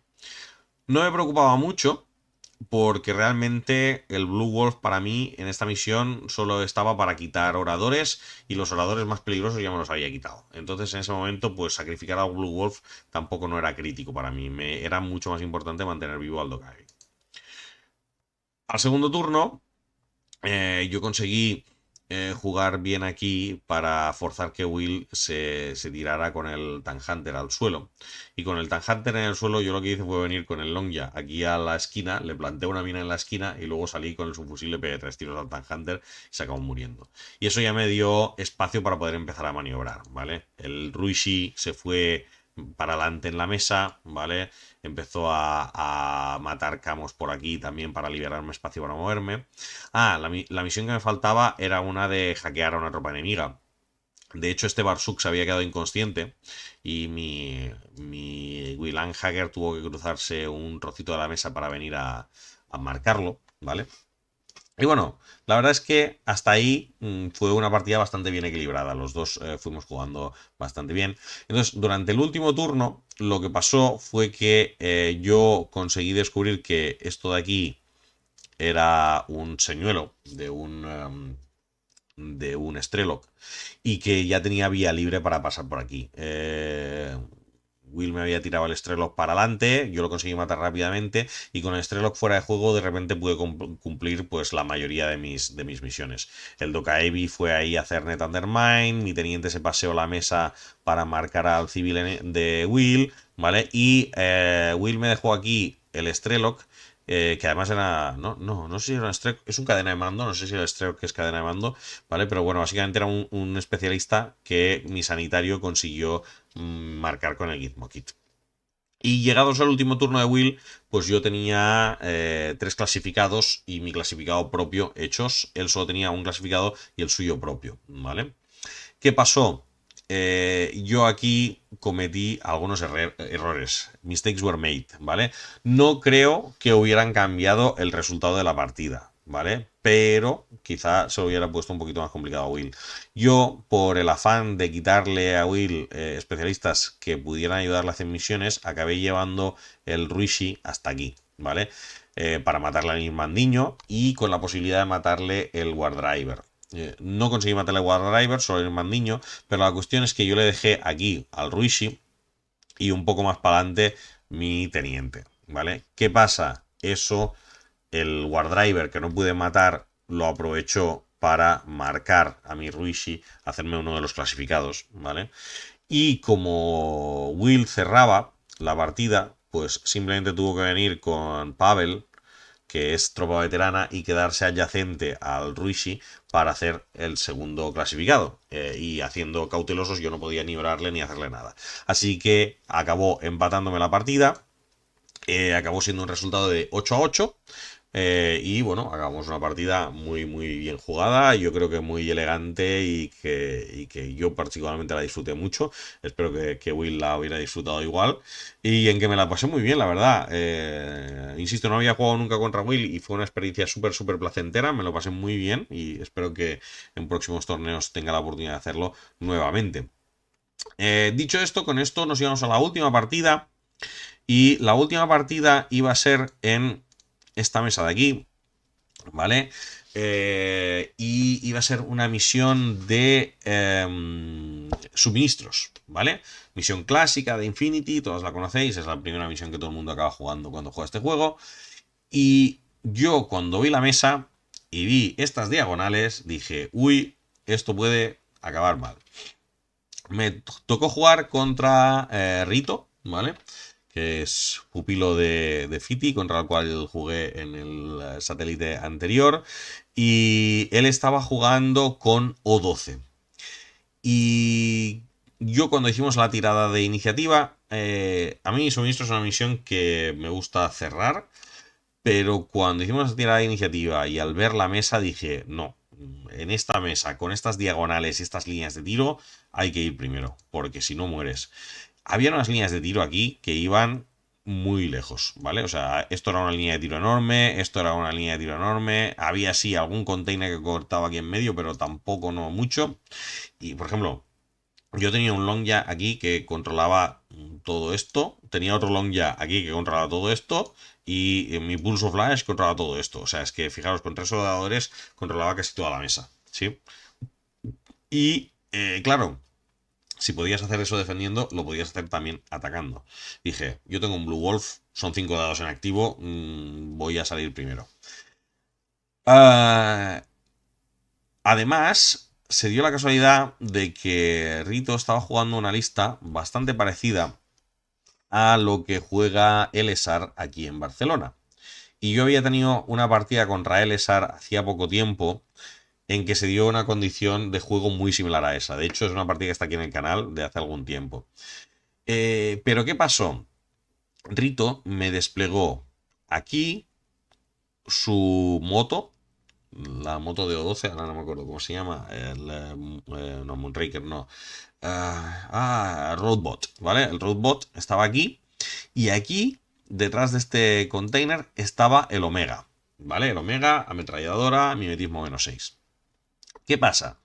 No me preocupaba mucho porque realmente el Blue Wolf para mí en esta misión solo estaba para quitar oradores y los oradores más peligrosos ya me los había quitado. Entonces en ese momento pues sacrificar al Blue Wolf tampoco no era crítico para mí. Me era mucho más importante mantener vivo al Dokkai. Al segundo turno yo conseguí jugar bien aquí para forzar que Will se tirara con el Tank al suelo. Y con el Tank en el suelo yo lo que hice fue venir con el Longya aquí a la esquina, le planté una mina en la esquina y luego salí con el subfusil, le pegué 3 tiros al Tank y se acabó muriendo. Y eso ya me dio espacio para poder empezar a maniobrar, ¿vale? El Ruishi se fue para adelante en la mesa, ¿vale? Empezó a matar camos por aquí también para liberarme espacio para moverme. La misión que me faltaba era una de hackear a una tropa enemiga. De hecho, este Barsuk se había quedado inconsciente y mi Willan Hacker tuvo que cruzarse un trocito de la mesa para venir a marcarlo, ¿vale? Y bueno, la verdad es que hasta ahí fue una partida bastante bien equilibrada. Los dos fuimos jugando bastante bien. Entonces, durante el último turno, lo que pasó fue que yo conseguí descubrir que esto de aquí era un señuelo de un Strelok y que ya tenía vía libre para pasar por aquí. Will me había tirado el Strelok para adelante, yo lo conseguí matar rápidamente y con el Strelok fuera de juego de repente pude cumplir pues la mayoría de mis misiones. El Dokkaebi fue ahí a hacer Net Undermine, mi teniente se paseó la mesa para marcar al civil de Will, ¿vale? Y Will me dejó aquí el Strelok que además era. No sé si era un Strelok. Es un cadena de mando. No sé si el Strelok que es cadena de mando. ¿Vale? Pero bueno, básicamente era un especialista que mi sanitario consiguió marcar con el Gizmo Kit. Y llegados al último turno de Will, pues yo tenía 3 clasificados y mi clasificado propio hechos. Él solo tenía un clasificado y el suyo propio. ¿Vale? ¿Qué pasó? Yo aquí cometí algunos errores. Mistakes were made, ¿vale? No creo que hubieran cambiado el resultado de la partida, ¿vale? Pero quizá se lo hubiera puesto un poquito más complicado a Will. Yo, por el afán de quitarle a Will especialistas que pudieran ayudarle a hacer misiones, acabé llevando el Ruishi hasta aquí, ¿vale? Para matarle al Irmandiño y con la posibilidad de matarle el War Driver. No conseguí matarle al War Driver, solo el Irmandiño, pero la cuestión es que yo le dejé aquí al Ruishi y un poco más para adelante mi teniente, ¿vale? ¿Qué pasa? Eso, el War Driver que no pude matar, lo aprovechó para marcar a mi Ruishi, hacerme uno de los clasificados, ¿vale? Y como Will cerraba la partida, pues simplemente tuvo que venir con Pavel, que es tropa veterana, y quedarse adyacente al Ruishi para hacer el segundo clasificado. Y haciendo cautelosos yo no podía ni orarle ni hacerle nada. Así que acabó empatándome la partida. Acabó siendo un resultado de 8-8. Y bueno, acabamos una partida muy muy bien jugada, yo creo que muy elegante y que yo particularmente la disfruté mucho. Espero que Will la hubiera disfrutado igual y en que me la pasé muy bien, la verdad. Insisto, no había jugado nunca contra Will y fue una experiencia súper súper placentera, me lo pasé muy bien y espero que en próximos torneos tenga la oportunidad de hacerlo nuevamente. Dicho esto, con esto nos íbamos a la última partida y la última partida iba a ser en esta mesa de aquí, ¿vale? Y iba a ser una misión de suministros, ¿vale? Misión clásica de Infinity, todas la conocéis, es la primera misión que todo el mundo acaba jugando cuando juega este juego. Y yo cuando vi la mesa y vi estas diagonales, dije, uy, esto puede acabar mal. Me tocó jugar contra Rito, ¿vale? Que es pupilo de Fiti, contra el cual jugué en el satélite anterior. Y él estaba jugando con O12. Y yo cuando hicimos la tirada de iniciativa, a mí suministro es una misión que me gusta cerrar, pero cuando hicimos la tirada de iniciativa y al ver la mesa dije, no, en esta mesa, con estas diagonales y estas líneas de tiro, hay que ir primero, porque si no mueres. Había unas líneas de tiro aquí que iban muy lejos, ¿vale? O sea, esto era una línea de tiro enorme, esto era una línea de tiro enorme, había sí algún container que cortaba aquí en medio, pero tampoco no mucho. Y, por ejemplo, yo tenía un long ya aquí que controlaba todo esto, tenía otro long ya aquí que controlaba todo esto y mi pulso flash controlaba todo esto. O sea, es que fijaros, con tres soldadores controlaba casi toda la mesa, ¿sí? Y claro, si podías hacer eso defendiendo, lo podías hacer también atacando. Dije, yo tengo un Blue Wolf, son 5 dados en activo, voy a salir primero. Ah, además, se dio la casualidad de que Rito estaba jugando una lista bastante parecida a lo que juega Elesar aquí en Barcelona. Y yo había tenido una partida contra Elesar hacía poco tiempo en que se dio una condición de juego muy similar a esa. De hecho, es una partida que está aquí en el canal de hace algún tiempo. Pero ¿qué pasó? Rito me desplegó aquí su moto, la moto de O12, ahora no me acuerdo cómo se llama, no, Moonraker, no. Roadbot, ¿vale? El Roadbot estaba aquí y aquí, detrás de este container, estaba el Omega, ¿vale? El Omega, ametralladora, mimetismo -6. ¿Qué pasa?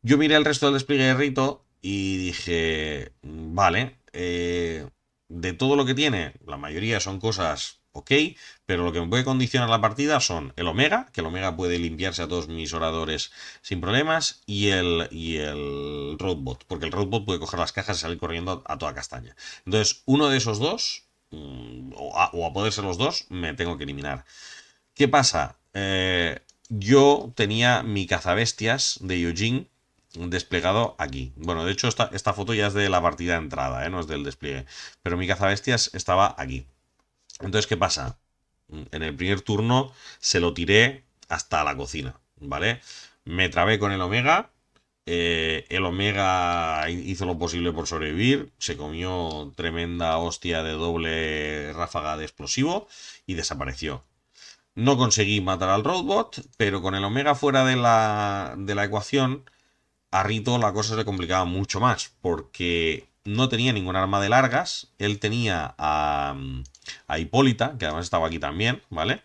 Yo miré el resto del despliegue de Rito y dije, vale, de todo lo que tiene, la mayoría son cosas ok, pero lo que me puede condicionar la partida son el Omega, que el Omega puede limpiarse a todos mis oradores sin problemas, y el Roadbot, porque el Roadbot puede coger las cajas y salir corriendo a toda castaña. Entonces, uno de esos dos, o a poder ser los dos, me tengo que eliminar. ¿Qué pasa? Yo tenía mi cazabestias de Eugene desplegado aquí. Bueno, de hecho, esta foto ya es de la partida de entrada, no es del despliegue. Pero mi cazabestias estaba aquí. Entonces, ¿qué pasa? En el primer turno se lo tiré hasta la cocina, ¿vale? Me trabé con el Omega. El Omega hizo lo posible por sobrevivir. Se comió tremenda hostia de doble ráfaga de explosivo y desapareció. No conseguí matar al Roadbot, pero con el Omega fuera de la ecuación, a Rito la cosa se complicaba mucho más, porque no tenía ningún arma de largas, él tenía a Hipólita, que además estaba aquí también, ¿vale?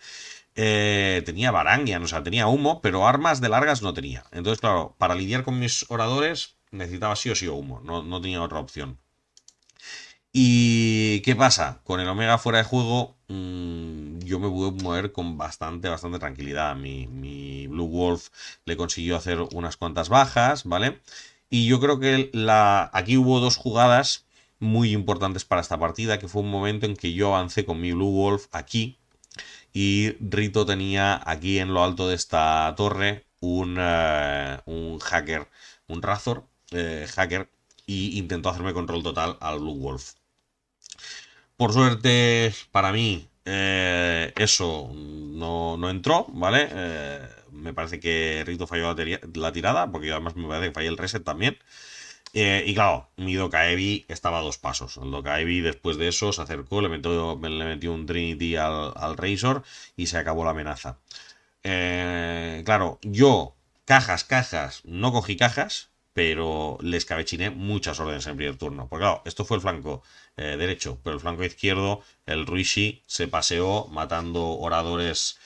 Tenía Varangian, o sea, tenía humo, pero armas de largas no tenía. Entonces, claro, para lidiar con mis oradores necesitaba sí o sí humo, no tenía otra opción. ¿Y qué pasa? Con el Omega fuera de juego, yo me pude mover con bastante tranquilidad. Mi Blue Wolf le consiguió hacer unas cuantas bajas, ¿vale? Y yo creo que aquí hubo dos jugadas muy importantes para esta partida, que fue un momento en que yo avancé con mi Blue Wolf aquí y Rito tenía aquí en lo alto de esta torre un hacker, un Razor hacker, y intentó hacerme control total al Blue Wolf. Por suerte, para mí, eso no entró, ¿vale? Me parece que Rito falló la tirada, porque además me parece que fallé el reset también. Y claro, mi Dokaevi estaba a dos pasos. El Dokaevi después de eso se acercó, le metió un Trinity al Razor y se acabó la amenaza. Claro, yo cajas, no cogí cajas, pero le escabechiné muchas órdenes en el primer turno. Porque claro, esto fue el flanco derecho, pero el flanco izquierdo, el Ruishi se paseó matando oradores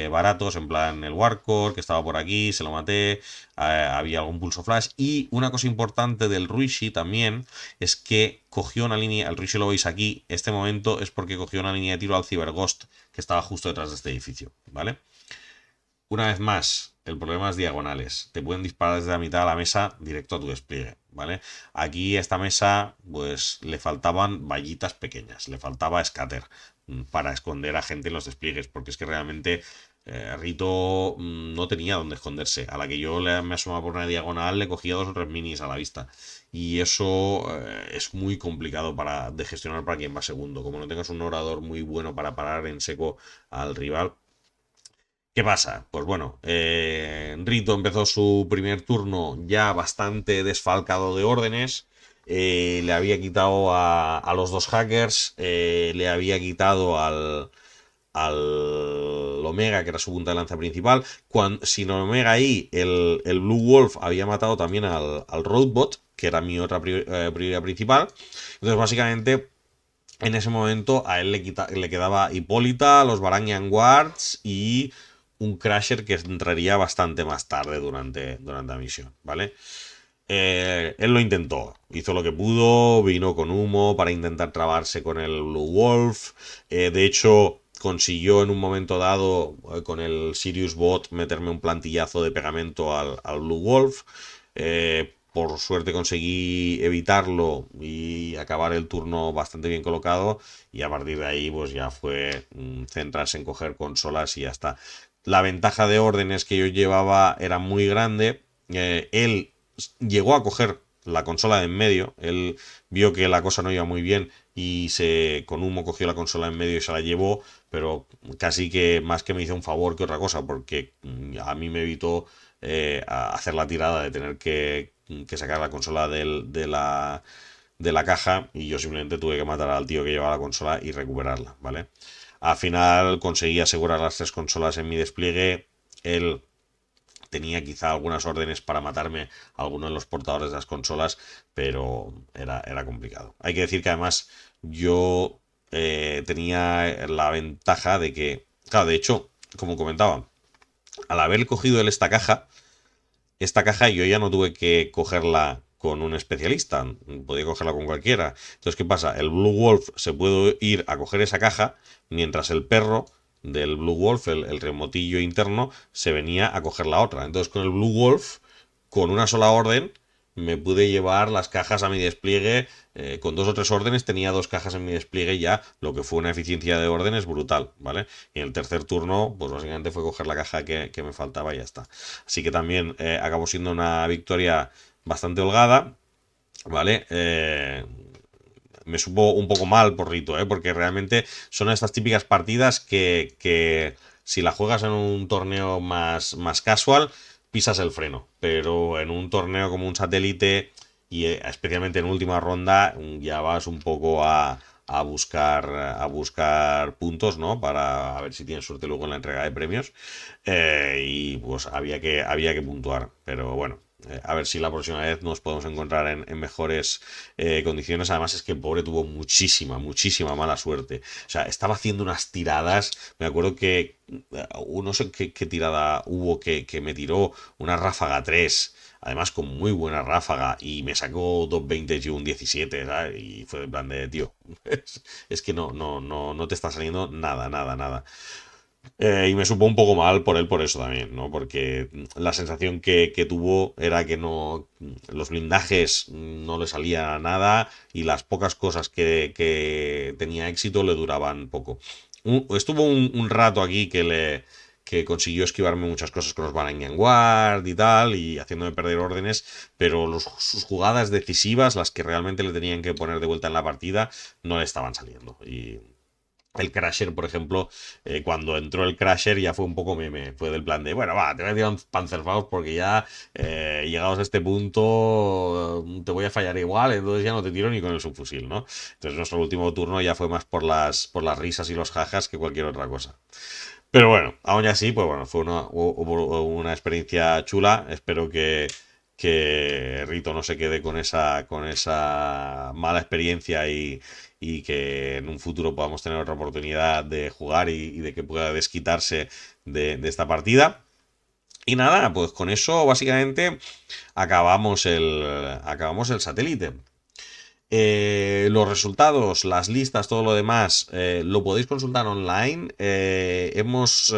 baratos, en plan el Warcore, que estaba por aquí, se lo maté, había algún pulso flash. Y una cosa importante del Ruishi también es que cogió una línea, el Ruishi lo veis aquí, este momento es porque cogió una línea de tiro al Cyberghost que estaba justo detrás de este edificio, ¿vale? Una vez más, el problema es diagonales. Te pueden disparar desde la mitad de la mesa directo a tu despliegue, ¿vale? Aquí a esta mesa, pues le faltaban vallitas pequeñas, le faltaba scatter para esconder a gente en los despliegues, porque es que realmente Rito no tenía dónde esconderse. A la que yo me asomaba por una diagonal, le cogía dos o tres minis a la vista. Y eso es muy complicado de gestionar para quien va segundo. Como no tengas un orador muy bueno para parar en seco al rival. ¿Qué pasa? Pues bueno, Rito empezó su primer turno ya bastante desfalcado de órdenes le había quitado a los dos hackers, le había quitado al Omega, que era su punta de lanza principal. Sin Omega ahí, el Blue Wolf había matado también al Roadbot, que era mi otra prioridad principal. Entonces, básicamente, en ese momento a él le quedaba Hipólita, los Varangian Guards y un Crasher que entraría bastante más tarde durante la misión, ¿vale? Él lo intentó, hizo lo que pudo, vino con humo para intentar trabarse con el Blue Wolf. De hecho, consiguió en un momento dado con el Sirius Bot meterme un plantillazo de pegamento al Blue Wolf. Por suerte conseguí evitarlo y acabar el turno bastante bien colocado, y a partir de ahí pues ya fue centrarse en coger consolas y ya está. La ventaja de órdenes que yo llevaba era muy grande. Él llegó a coger la consola de en medio, él vio que la cosa no iba muy bien y con humo cogió la consola en medio y se la llevó, pero casi que más que me hizo un favor que otra cosa, porque a mí me evitó hacer la tirada de tener que sacar la consola de la caja, y yo simplemente tuve que matar al tío que llevaba la consola y recuperarla, ¿vale? Al final conseguí asegurar las tres consolas en mi despliegue. Él tenía quizá algunas órdenes para matarme a alguno de los portadores de las consolas, pero era complicado. Hay que decir que además yo tenía la ventaja de que, claro, de hecho, como comentaba, al haber cogido él esta caja yo ya no tuve que cogerla con un especialista, podía cogerla con cualquiera. Entonces, ¿qué pasa? El Blue Wolf se puede ir a coger esa caja, mientras el perro del Blue Wolf, el remotillo interno, se venía a coger la otra. Entonces, con el Blue Wolf, con una sola orden, me pude llevar las cajas a mi despliegue. Con dos o tres órdenes tenía dos cajas en mi despliegue ya, lo que fue una eficiencia de órdenes brutal, ¿vale? Y en el tercer turno, pues básicamente fue coger la caja que me faltaba y ya está. Así que también acabó siendo una victoria bastante holgada, ¿vale? Me supo un poco mal por Rito, porque realmente son estas típicas partidas que si la juegas en un torneo más casual, pisas el freno, pero en un torneo como un satélite y especialmente en última ronda ya vas un poco a buscar puntos, ¿no? Para a ver si tienes suerte luego en la entrega de premios. Y pues había que puntuar, pero bueno. A ver si la próxima vez nos podemos encontrar en mejores condiciones. Además es que el pobre tuvo muchísima mala suerte. O sea, estaba haciendo unas tiradas. Me acuerdo que no sé qué tirada hubo que me tiró una ráfaga 3. Además con muy buena ráfaga. Y me sacó 220 y un 17. ¿Sabes? Y fue en plan de, tío, es que no te está saliendo nada. Y me supo un poco mal por él por eso también, ¿no? Porque la sensación que tuvo era que los blindajes no le salía nada y las pocas cosas que tenía éxito le duraban poco. Estuvo un rato aquí que consiguió esquivarme muchas cosas con los Varangian Guard y tal, y haciéndome perder órdenes, pero sus jugadas decisivas, las que realmente le tenían que poner de vuelta en la partida, no le estaban saliendo. Y el Crasher, por ejemplo, cuando entró el Crasher ya fue un poco meme. Fue del plan de, bueno, va, te voy a tirar un Panzerfaust porque ya, llegados a este punto, te voy a fallar igual, entonces ya no te tiro ni con el subfusil, ¿no? Entonces nuestro último turno ya fue más por las risas y los jajas que cualquier otra cosa. Pero bueno, aún así, pues bueno, fue una experiencia chula. Espero que Rito no se quede con esa mala experiencia y que en un futuro podamos tener otra oportunidad de jugar y de que pueda desquitarse de esta partida. Y nada, pues con eso básicamente acabamos el satélite. Los resultados, las listas, todo lo demás, lo podéis consultar online. Hemos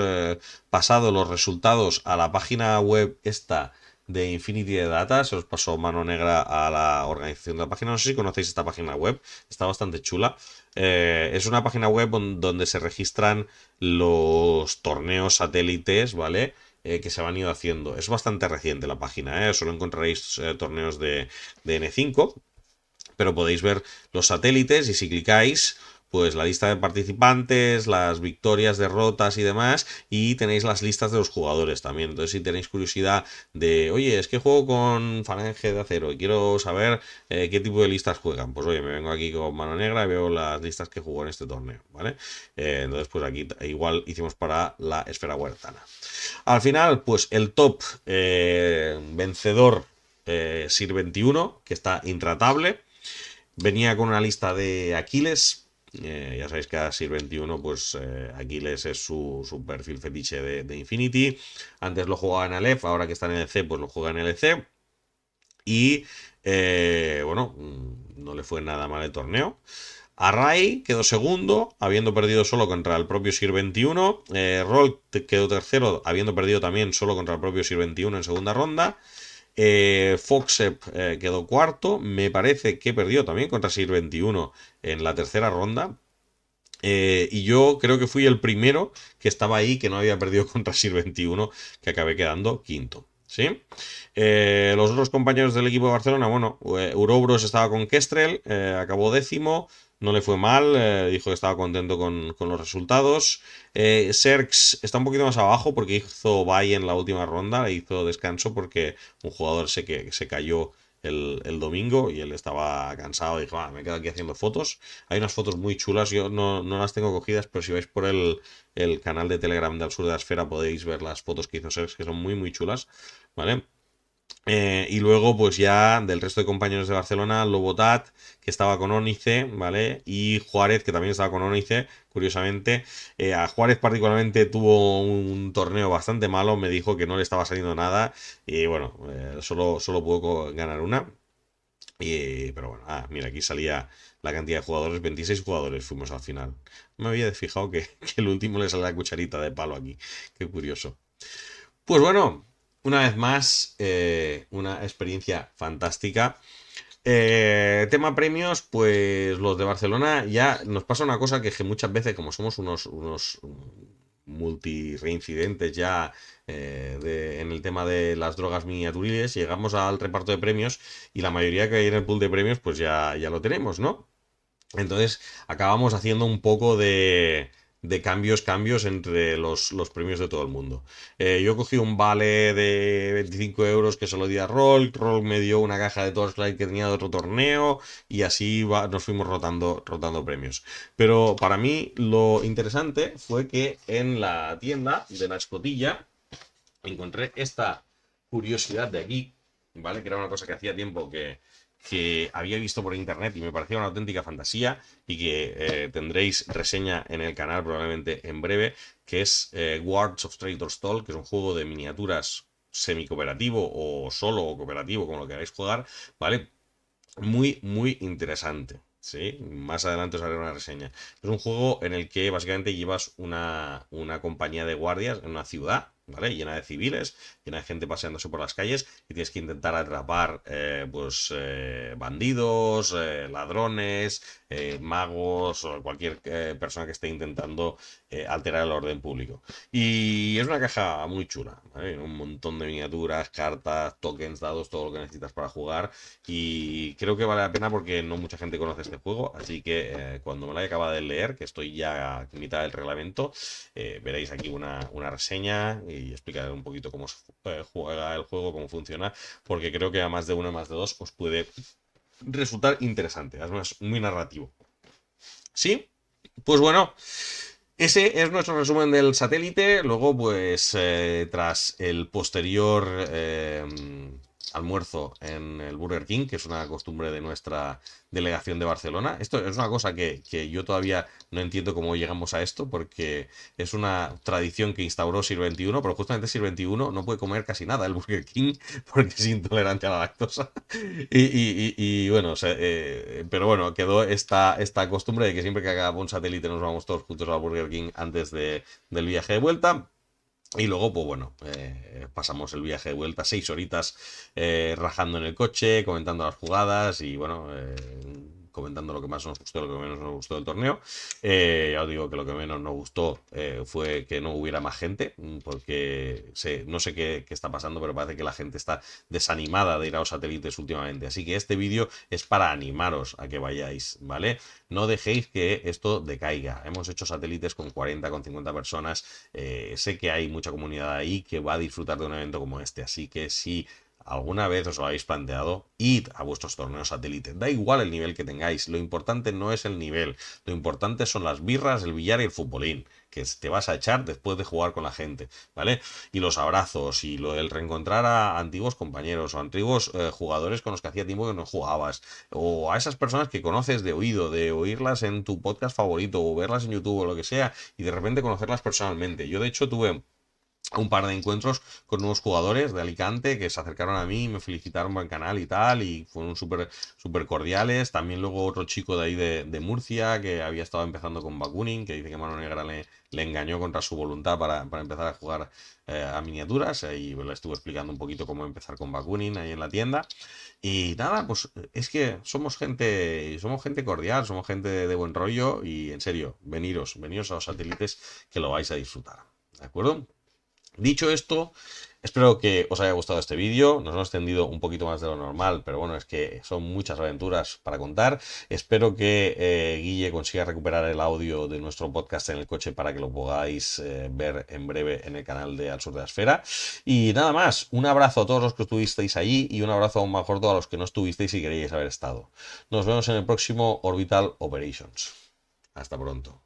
pasado los resultados a la página web esta de Infinity de Data. Se os pasó mano negra a la organización de la página. No sé si conocéis esta página web, está bastante chula. Es una página web donde se registran los torneos satélites, ¿vale? Que se van ido haciendo. Es bastante reciente la página, solo encontraréis torneos de N5, pero podéis ver los satélites y si clicáis pues la lista de participantes, las victorias, derrotas y demás, y tenéis las listas de los jugadores también. Entonces, si tenéis curiosidad de, oye, es que juego con Falange de Acero y quiero saber qué tipo de listas juegan, pues oye, me vengo aquí con mano negra y veo las listas que jugó en este torneo, ¿vale? Entonces, pues aquí igual hicimos para la esfera huertana. Al final, pues el top vencedor Sir 21, que está intratable. Venía con una lista de Aquiles. Ya sabéis que a Sir 21, pues Aquiles es su perfil fetiche de Infinity. Antes lo jugaba en Aleph, ahora que está en LC, pues lo juega en LC. Y bueno, no le fue nada mal el torneo. Array quedó segundo, habiendo perdido solo contra el propio Sir 21. Roll quedó tercero, habiendo perdido también solo contra el propio Sir 21 en segunda ronda. Foxep quedó cuarto. Me parece que perdió también contra Sir 21 en la tercera ronda. Y yo creo que fui el primero que estaba ahí que no había perdido contra Sir 21, que acabé quedando quinto. ¿Sí? Los otros compañeros del equipo de Barcelona, bueno, Urobros estaba con Kestrel, acabó décimo, no le fue mal, dijo que estaba contento con los resultados. Serx está un poquito más abajo porque hizo bye en la última ronda, hizo descanso porque un jugador se cayó el domingo y él estaba cansado y dijo, me quedo aquí haciendo fotos. Hay unas fotos muy chulas, yo no las tengo cogidas, pero si vais por el canal de Telegram del Sur de la Esfera podéis ver las fotos que hizo Serx, que son muy, muy chulas, ¿vale? Y luego, pues ya del resto de compañeros de Barcelona, Lobotat, que estaba con Ónice, ¿vale? Y Juárez, que también estaba con Ónice, curiosamente. A Juárez particularmente tuvo un torneo bastante malo, me dijo que no le estaba saliendo nada. Y bueno, solo pudo ganar una. Pero bueno, mira, aquí salía la cantidad de jugadores, 26 jugadores fuimos al final. Me había fijado que el último le sale la cucharita de palo aquí. Qué curioso. Pues bueno, una vez más, una experiencia fantástica. Tema premios, pues los de Barcelona ya nos pasa una cosa que muchas veces, como somos unos multi-reincidentes ya en el tema de las drogas miniaturiles, llegamos al reparto de premios y la mayoría que hay en el pool de premios, pues ya lo tenemos, ¿no? Entonces acabamos haciendo un poco de cambios entre los premios de todo el mundo. Yo cogí un vale de 25 euros que se lo di a Roll me dio una caja de Torchlight que tenía de otro torneo y así nos fuimos rotando premios. Pero para mí lo interesante fue que en la tienda de la escotilla encontré esta curiosidad de aquí, ¿vale? Que era una cosa que hacía tiempo que había visto por internet y me parecía una auténtica fantasía y que tendréis reseña en el canal probablemente en breve, que es Words of Traitors Toll, que es un juego de miniaturas semi-cooperativo o solo o cooperativo, como lo queráis jugar, ¿vale? Muy, muy interesante. ¿Sí? Más adelante os haré una reseña. Es un juego en el que básicamente llevas una compañía de guardias en una ciudad, ¿vale? Llena de civiles, llena de gente paseándose por las calles y tienes que intentar atrapar pues bandidos, ladrones, magos o cualquier persona que esté intentando alterar el orden público. Y es una caja muy chula, ¿vale? Un montón de miniaturas, cartas, tokens, dados, todo lo que necesitas para jugar y creo que vale la pena porque no mucha gente conoce este juego, así que cuando me lo haya acabado de leer, que estoy ya a mitad del reglamento, veréis aquí una reseña y explicaré un poquito cómo se juega el juego, cómo funciona, porque creo que a más de uno, más de dos, os puede resultar interesante, además muy narrativo. ¿Sí? Pues bueno, ese es nuestro resumen del satélite. Luego, pues, tras el posterior almuerzo en el Burger King, que es una costumbre de nuestra delegación de Barcelona. Esto es una cosa que yo todavía no entiendo cómo llegamos a esto, porque es una tradición que instauró Sir 21, pero justamente Sir 21 no puede comer casi nada el Burger King porque es intolerante a la lactosa. Y bueno, pero bueno, quedó esta costumbre de que siempre que haga un satélite nos vamos todos juntos al Burger King antes del viaje de vuelta. Y luego, pues bueno, pasamos el viaje de vuelta 6 horitas rajando en el coche, comentando las jugadas y bueno, comentando lo que más nos gustó y lo que menos nos gustó del torneo. Ya os digo que lo que menos nos gustó fue que no hubiera más gente, porque no sé qué está pasando, pero parece que la gente está desanimada de ir a los satélites últimamente. Así que este vídeo es para animaros a que vayáis, ¿vale? No dejéis que esto decaiga. Hemos hecho satélites con 40, con 50 personas. Sé que hay mucha comunidad ahí que va a disfrutar de un evento como este. Así que si alguna vez os lo habéis planteado, id a vuestros torneos satélite. Da igual el nivel que tengáis. Lo importante no es el nivel. Lo importante son las birras, el billar y el futbolín, que te vas a echar después de jugar con la gente, ¿vale? Y los abrazos y el reencontrar a antiguos compañeros o antiguos jugadores con los que hacía tiempo que no jugabas, o a esas personas que conoces de oído, de oírlas en tu podcast favorito o verlas en YouTube o lo que sea, y de repente conocerlas personalmente. Yo de hecho tuve un par de encuentros con nuevos jugadores de Alicante que se acercaron a mí, me felicitaron por el canal y tal, y fueron súper cordiales. También luego otro chico de ahí de Murcia que había estado empezando con Bakunin, que dice que Mano Negra le engañó contra su voluntad para empezar a jugar a miniaturas, y le estuve explicando un poquito cómo empezar con Bakunin ahí en la tienda. Y nada, pues es que somos gente cordial, somos gente de buen rollo, y en serio, veniros a los satélites que lo vais a disfrutar, ¿de acuerdo? Dicho esto, espero que os haya gustado este vídeo. Nos hemos extendido un poquito más de lo normal, pero bueno, es que son muchas aventuras para contar. Espero que Guille consiga recuperar el audio de nuestro podcast en el coche para que lo podáis ver en breve en el canal de Al Sur de la Esfera. Y nada más, un abrazo a todos los que estuvisteis allí y un abrazo aún más gordo a los que no estuvisteis y queríais haber estado. Nos vemos en el próximo Orbital Operations. Hasta pronto.